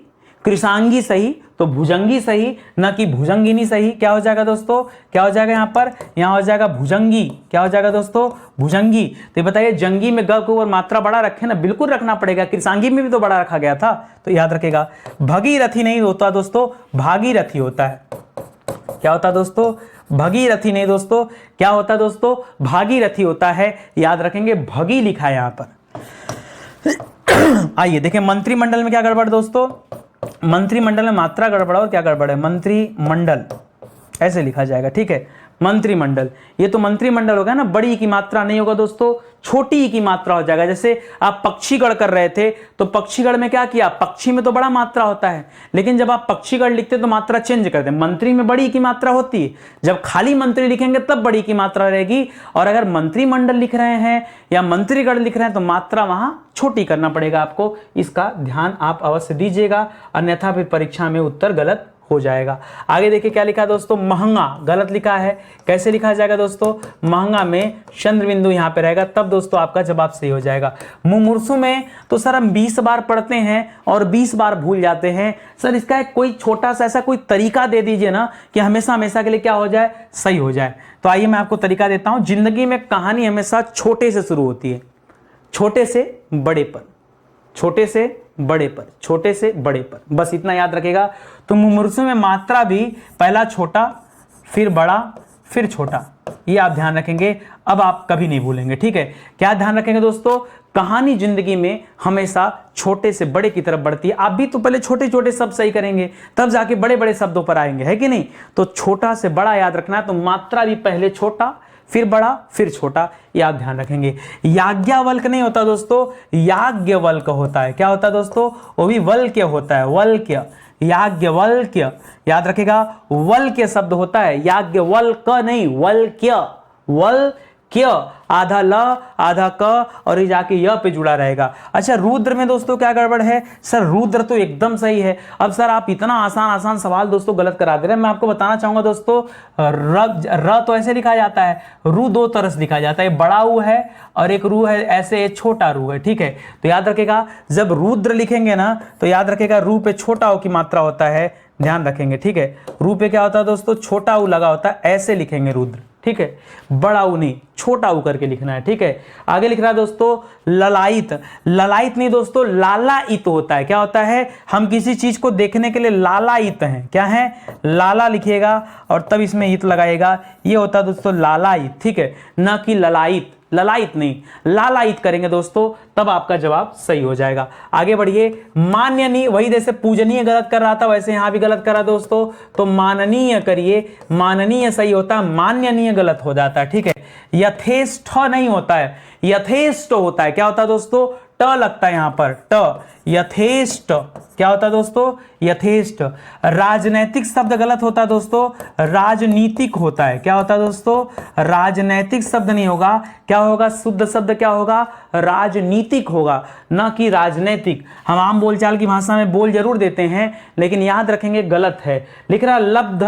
कृषांगी सही, तो भुजंगी सही, न कि भुजंगिनी सही। क्या हो जाएगा दोस्तों, क्या हो जाएगा यहाँ पर, यहाँ हो जाएगा भुजंगी। क्या हो जाएगा दोस्तों, भुजंगी। तो बताइए जंगी में ग को और मात्रा बड़ा रखे ना, बिल्कुल रखना पड़ेगा। कृषांगी में भी तो बड़ा रखा गया था, तो याद रखेगा। भगीरथी नहीं होता दोस्तों, भागीरथी होता है। क्या होता दोस्तों, भगीरथी नहीं दोस्तों, क्या होता दोस्तों, भागीरथी होता है, याद रखेंगे। भगी लिखा है यहां पर। आइए देखें मंत्रिमंडल में क्या गड़बड़ दोस्तों, मंत्रिमंडल में मात्रा गड़बड़ और क्या गड़बड़ है, मंत्रिमंडल ऐसे लिखा जाएगा, ठीक है। मंत्रिमंडल, ये तो मंत्रिमंडल होगा ना, बड़ी ई की मात्रा नहीं होगा दोस्तों, छोटी ई की मात्रा हो जाएगा। जैसे आप पक्षीगढ़ कर रहे थे तो पक्षीगढ़ में क्या किया, पक्षी में तो बड़ा मात्रा होता है, लेकिन जब आप पक्षीगढ़ लिखते तो मात्रा चेंज करते। मंत्री में बड़ी ई की मात्रा होती है, जब खाली मंत्री लिखेंगे तब बड़ी की मात्रा रहेगी, और अगर मंत्रिमंडल लिख रहे हैं या मंत्रीगढ़ लिख रहे हैं तो मात्रा वहां छोटी करना पड़ेगा आपको। इसका ध्यान आप अवश्य दीजिएगा, अन्यथा फिर परीक्षा में उत्तर गलत हो जाएगा। आगे देखिए क्या लिखा है दोस्तों, महंगा, गलत लिखा है। कैसे लिखा जाएगा दोस्तों, महंगा में चंद्र बिंदु यहां पे रहेगा, तब दोस्तों आपका जवाब सही हो जाएगा। मुमूर्षु में तो सर हम 20 बार पढ़ते हैं और 20 बार भूल जाते हैं। सर इसका एक कोई छोटा सा ऐसा कोई तरीका दे दीजिए ना कि हमेशा हमेशा के लिए क्या हो जाए, सही हो जाए। तो आइए मैं आपको तरीका देता हूं। जिंदगी में कहानी हमेशा छोटे से शुरू होती है, छोटे से बड़े पर, छोटे से बड़े पर, छोटे से बड़े पर, बस इतना याद रखेगा। तो मुमूर्षु में मात्रा भी पहला छोटा, फिर बड़ा, फिर छोटा, ये आप ध्यान रखेंगे। अब आप कभी नहीं भूलेंगे, ठीक है। क्या ध्यान रखेंगे दोस्तों, कहानी जिंदगी में हमेशा छोटे से बड़े की तरफ बढ़ती है। आप भी तो पहले छोटे छोटे शब्द सही करेंगे, तब जाके बड़े बड़े शब्दों पर आएंगे, है कि नहीं। तो छोटा से बड़ा याद रखना है, तो मात्रा भी पहले छोटा, फिर बड़ा, फिर छोटा, ये आप ध्यान रखेंगे। याज्ञवल्क नहीं होता दोस्तों, याज्ञवल्क होता है। क्या होता है दोस्तों, वो भी वल्क्य होता है, वल्क्य, याज्ञवल्क्य, याद रखेगा। वल्क्य शब्द होता है, याज्ञवल्क नहीं, वल्क्य, वल्क्य, आधा ल आधा क और ये जाके य पे जुड़ा रहेगा। अच्छा रुद्र में दोस्तों क्या गड़बड़ है, सर रुद्र तो एकदम सही है। अब सर आप इतना आसान आसान सवाल दोस्तों गलत करा दे रहे हैं। मैं आपको बताना चाहूंगा दोस्तों, र तो ऐसे लिखा जाता है, रू दो तरह से लिखा जाता है, बड़ा ऊ है और एक रू है ऐसे, छोटा रू है, ठीक है। तो याद रखेगा जब रुद्र लिखेंगे ना तो याद रखेगा रू पे छोटा ऊ की मात्रा होता है, ध्यान रखेंगे, ठीक है। रू पे क्या होता है दोस्तों, छोटा ऊ लगा होता है, ऐसे लिखेंगे रुद्र, ठीक है। बड़ा ऊ नहीं, छोटा ऊ करके लिखना है, ठीक है। आगे लिख रहा है दोस्तों ललायित, ललायित नहीं दोस्तों, लालायित होता है। क्या होता है, हम किसी चीज को देखने के लिए लालायित हैं, क्या है, लाला लिखिएगा और तब इसमें इत लगाएगा, ये होता है दोस्तों लालायित, ठीक है, ना कि ललायित। ललायित नहीं, लालायित करेंगे दोस्तों, तब आपका जवाब सही हो जाएगा। आगे बढ़िए, मान्यनीय, वही जैसे पूजनीय गलत कर रहा था वैसे यहां भी गलत करा दोस्तों, तो माननीय करिए, माननीय सही होता है, मान्यनीय गलत हो जाता है, ठीक है। यथेष्ट नहीं होता है, यथेष्ट होता है। क्या होता है दोस्तों, ट लगता है यहां पर, ट, यथेष्ट क्या होता है दोस्तों, यथेष्ट। राजनैतिक शब्द गलत होता है दोस्तों, राजनीतिक होता है। क्या होता है दोस्तों, राजनैतिक शब्द नहीं होगा, क्या होगा, शुद्ध शब्द क्या होगा, राजनीतिक होगा, ना कि राजनैतिक। हम आम बोलचाल की भाषा में बोल जरूर देते हैं, लेकिन याद रखेंगे गलत है। लिख रहा लब्ध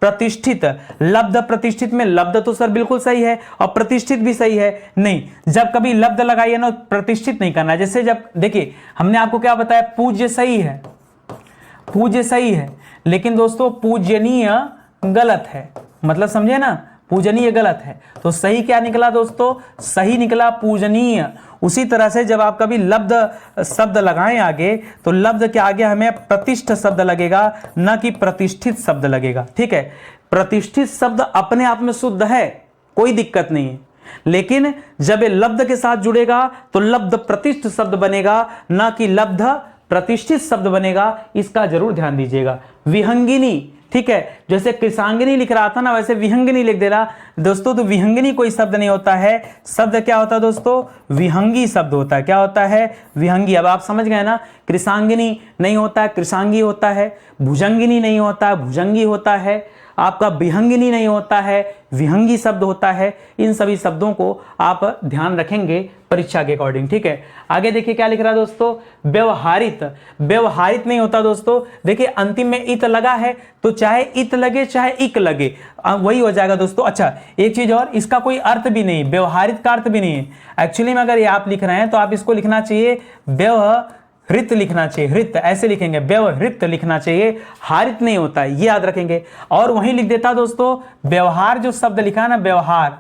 प्रतिष्ठित, लब्ध प्रतिष्ठित में लब्ध तो सर बिल्कुल सही है और प्रतिष्ठित भी सही है। नहीं, जब कभी लब्ध लगाइए ना प्रतिष्ठित नहीं करना। जैसे जब देखिए हमने आपको क्या बताया, पूज्य सही है, पूज्य सही है, लेकिन दोस्तों पूजनीय गलत है। मतलब समझे ना, पूजनीय गलत है, तो सही क्या निकला दोस्तों, सही निकला पूजनीय। उसी तरह से जब आप कभी लब्ध शब्द लगाएं आगे, तो लब्ध के आगे हमें प्रतिष्ठ शब्द लगेगा, न कि प्रतिष्ठित शब्द लगेगा। ठीक है, प्रतिष्ठित शब्द अपने आप में शुद्ध है, कोई दिक्कत नहीं है, लेकिन जब ये लब्ध के साथ जुड़ेगा तो लब्ध प्रतिष्ठ शब्द बनेगा, न कि लब्ध प्रतिष्ठित शब्द बनेगा। इसका जरूर ध्यान दीजिएगा। विहंगिनी, ठीक है, जैसे कृषांगिनी लिख रहा था ना, वैसे विहंगिनी लिख दे रहा दोस्तों, तो विहंगिनी कोई शब्द नहीं होता है। शब्द क्या होता है दोस्तों, विहंगी शब्द होता है। क्या होता है, विहंगी। अब आप समझ गए ना, कृषांगिनी नहीं होता है, कृषांगी होता है। भुजंगिनी नहीं होता है, भुजंगी होता है। आपका विहंगिनी नहीं होता है, विहंगी शब्द होता है। इन सभी शब्दों को आप ध्यान रखेंगे परीक्षा के अकॉर्डिंग। ठीक है, आगे देखिए क्या लिख रहा है दोस्तों, व्यवहारित। व्यवहारित नहीं होता दोस्तों, देखिए अंतिम में इत लगा है, तो चाहे इत लगे चाहे इक लगे वही हो जाएगा दोस्तों। अच्छा, एक चीज और, इसका कोई अर्थ भी नहीं, व्यवहारित का अर्थ भी नहीं है। एक्चुअली में अगर ये आप लिख रहे हैं तो आप इसको लिखना चाहिए व्यवहृत लिखना चाहिए, हृत ऐसे लिखेंगे, व्यवहृत लिखना चाहिए, हारित नहीं होता है, ये याद रखेंगे। और वहीं लिख देता दोस्तों, व्यवहार जो शब्द लिखा है ना, व्यवहार,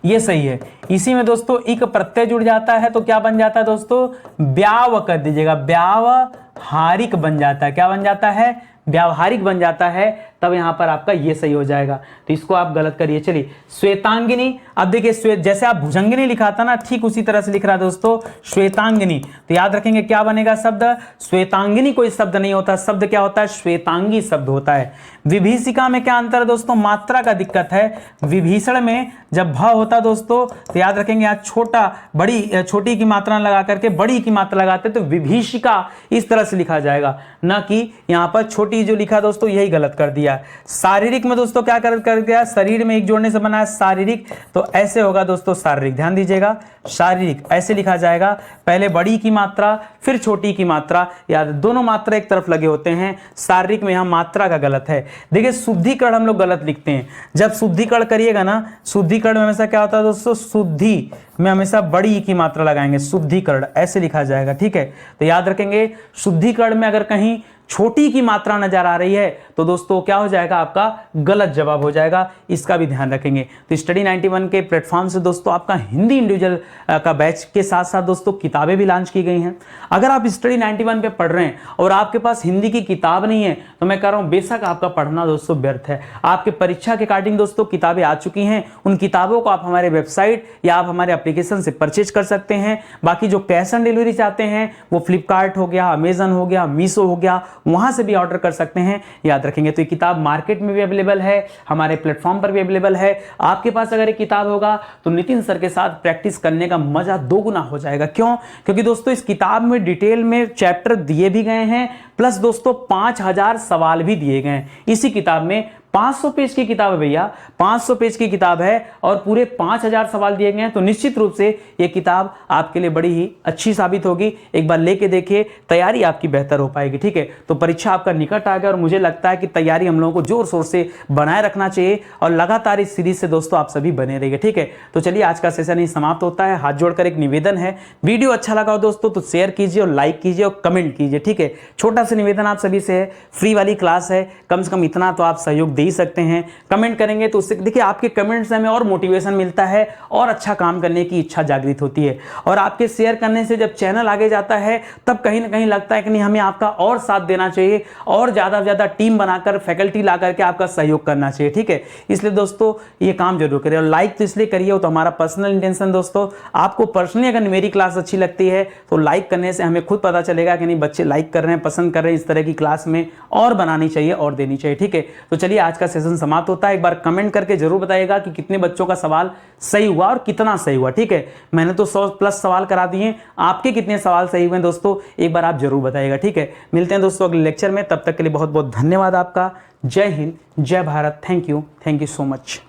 ये सही है। इसी में दोस्तों इक प्रत्यय जुड़ जाता है तो क्या बन जाता है दोस्तों, व्याव कर दीजिएगा, व्यावहारिक बन जाता है। क्या बन जाता है, व्यावहारिक बन जाता है, तब यहां पर आपका ये सही हो जाएगा। तो इसको आप गलत करिए। चलिए, श्वेतांगिनी। अब देखिए श्वेत, जैसे आप भुजंगिनी लिखा था ना, ठीक उसी तरह से लिख रहा है दोस्तों श्वेतांगिनी। तो याद रखेंगे क्या बनेगा शब्द, श्वेतांगिनी कोई शब्द नहीं होता, शब्द क्या होता है, श्वेतांगी शब्द होता है। विभीषिका में क्या अंतर है दोस्तों, मात्रा का दिक्कत है। विभीषण में जब भ होता दोस्तों, तो याद रखेंगे यहाँ छोटा बड़ी छोटी की मात्रा लगा करके बड़ी की मात्रा लगाते, तो विभीषिका इस तरह से लिखा जाएगा, ना कि यहाँ पर छोटी जो लिखा दोस्तों यही गलत कर दिया। शारीरिक में दोस्तों क्या कर दिया, शरीर में एक जोड़ने से बना है शारीरिक, तो ऐसे होगा दोस्तों शारीरिक। ध्यान दीजिएगा, शारीरिक ऐसे लिखा जाएगा, पहले बड़ी की मात्रा फिर छोटी की मात्रा, याद दोनों मात्रा एक तरफ लगे होते हैं। शारीरिक में यहां मात्रा का गलत है। देखिए शुद्धिकरण हम लोग गलत लिखते हैं। जब शुद्धिकरण करिएगा ना, शुद्धिकरण में हमेशा क्या होता है दोस्तों, शुद्धि में हमेशा बड़ी की मात्रा लगाएंगे, शुद्धिकरण ऐसे लिखा जाएगा। ठीक है, तो याद रखेंगे शुद्धिकरण में अगर कहीं छोटी की मात्रा नजर आ रही है तो दोस्तों क्या हो जाएगा, आपका गलत जवाब हो जाएगा। इसका भी ध्यान रखेंगे। तो स्टडी 91 के प्लेटफॉर्म से दोस्तों आपका हिंदी इंडिविजुअल का बैच के साथ साथ दोस्तों किताबें भी लॉन्च की गई हैं। अगर आप स्टडी 91 पे पढ़ रहे हैं और आपके पास हिंदी की किताब नहीं है, तो मैं कह रहा हूं बेशक आपका पढ़ना दोस्तों व्यर्थ है। आपके परीक्षा के अकॉर्डिंग दोस्तों किताबें आ चुकी हैं, उन किताबों को आप हमारे वेबसाइट या आप हमारे एप्लीकेशन से परचेज कर सकते हैं। बाकी जो कैश ऑन डिलीवरी चाहते हैं वो फ्लिपकार्ट हो गया, अमेजन हो गया, मीशो हो गया, वहां से भी ऑर्डर कर सकते हैं। याद रखेंगे, तो ये किताब मार्केट में भी अवेलेबल है, हमारे प्लेटफॉर्म पर भी अवेलेबल है। आपके पास अगर ये किताब होगा तो नितिन सर के साथ प्रैक्टिस करने का मजा दोगुना हो जाएगा। क्यों? क्योंकि दोस्तों इस किताब में डिटेल में चैप्टर दिए भी गए हैं, प्लस दोस्तों 5000 सवाल भी दिए गए हैं। इसी किताब में 500 पेज की किताब है भैया, 500 पेज की किताब है और पूरे 5000 सवाल दिए गए हैं। तो निश्चित रूप से ये किताब आपके लिए बड़ी ही अच्छी साबित होगी। एक बार लेके देखिए, तैयारी आपकी बेहतर हो पाएगी। ठीक है, तो परीक्षा आपका निकट आ गया और मुझे लगता है कि तैयारी हम लोगों को जोर शोर से बनाए रखना चाहिए और लगातार इस सीरीज से दोस्तों आप सभी बने रहिए। ठीक है, तो चलिए आज का सेशन ही समाप्त होता है। हाथ जोड़कर एक निवेदन है, वीडियो अच्छा लगा हो दोस्तों तो शेयर कीजिए और लाइक कीजिए और कमेंट कीजिए। ठीक है, छोटा सा निवेदन आप सभी से है, फ्री वाली क्लास है, कम से कम इतना तो आप सहयोग दे ही सकते हैं। कमेंट करेंगे तो उससे देखिए आपके कमेंट से हमें और मोटिवेशन मिलता है और अच्छा काम करने की इच्छा जागृत होती है। और आपके शेयर करने से जब चैनल आगे जाता है तब कहीं ना कहीं लगता है कि नहीं, हमें आपका और साथ देना चाहिए और ज्यादा से ज्यादा टीम बनाकर फैकल्टी ला करके आपका सहयोग करना चाहिए। ठीक है, इसलिए दोस्तों ये काम जरूर करिए और लाइक तो इसलिए करिए, तो हमारा पर्सनल इंटेंशन दोस्तों, आपको पर्सनली अगर मेरी क्लास अच्छी लगती है तो लाइक करने से हमें खुद पता चलेगा कि नहीं बच्चे लाइक कर रहे हैं, पसंद कर रहे हैं, इस तरह की क्लास में और बनानी चाहिए और देनी चाहिए। ठीक है, तो चलिए आज का सेशन समाप्त होता है। एक बार कमेंट करके जरूर बताइएगा कि कितने बच्चों का सवाल सही हुआ और कितना सही हुआ। ठीक है, मैंने तो 100 प्लस सवाल करा दिए, आपके कितने सवाल सही हुए दोस्तों, एक बार आप जरूर बताइएगा। ठीक है, मिलते हैं दोस्तों अगले लेक्चर में, तब तक के लिए बहुत बहुत धन्यवाद आपका। जय हिंद, जय Bharat, thank you so much.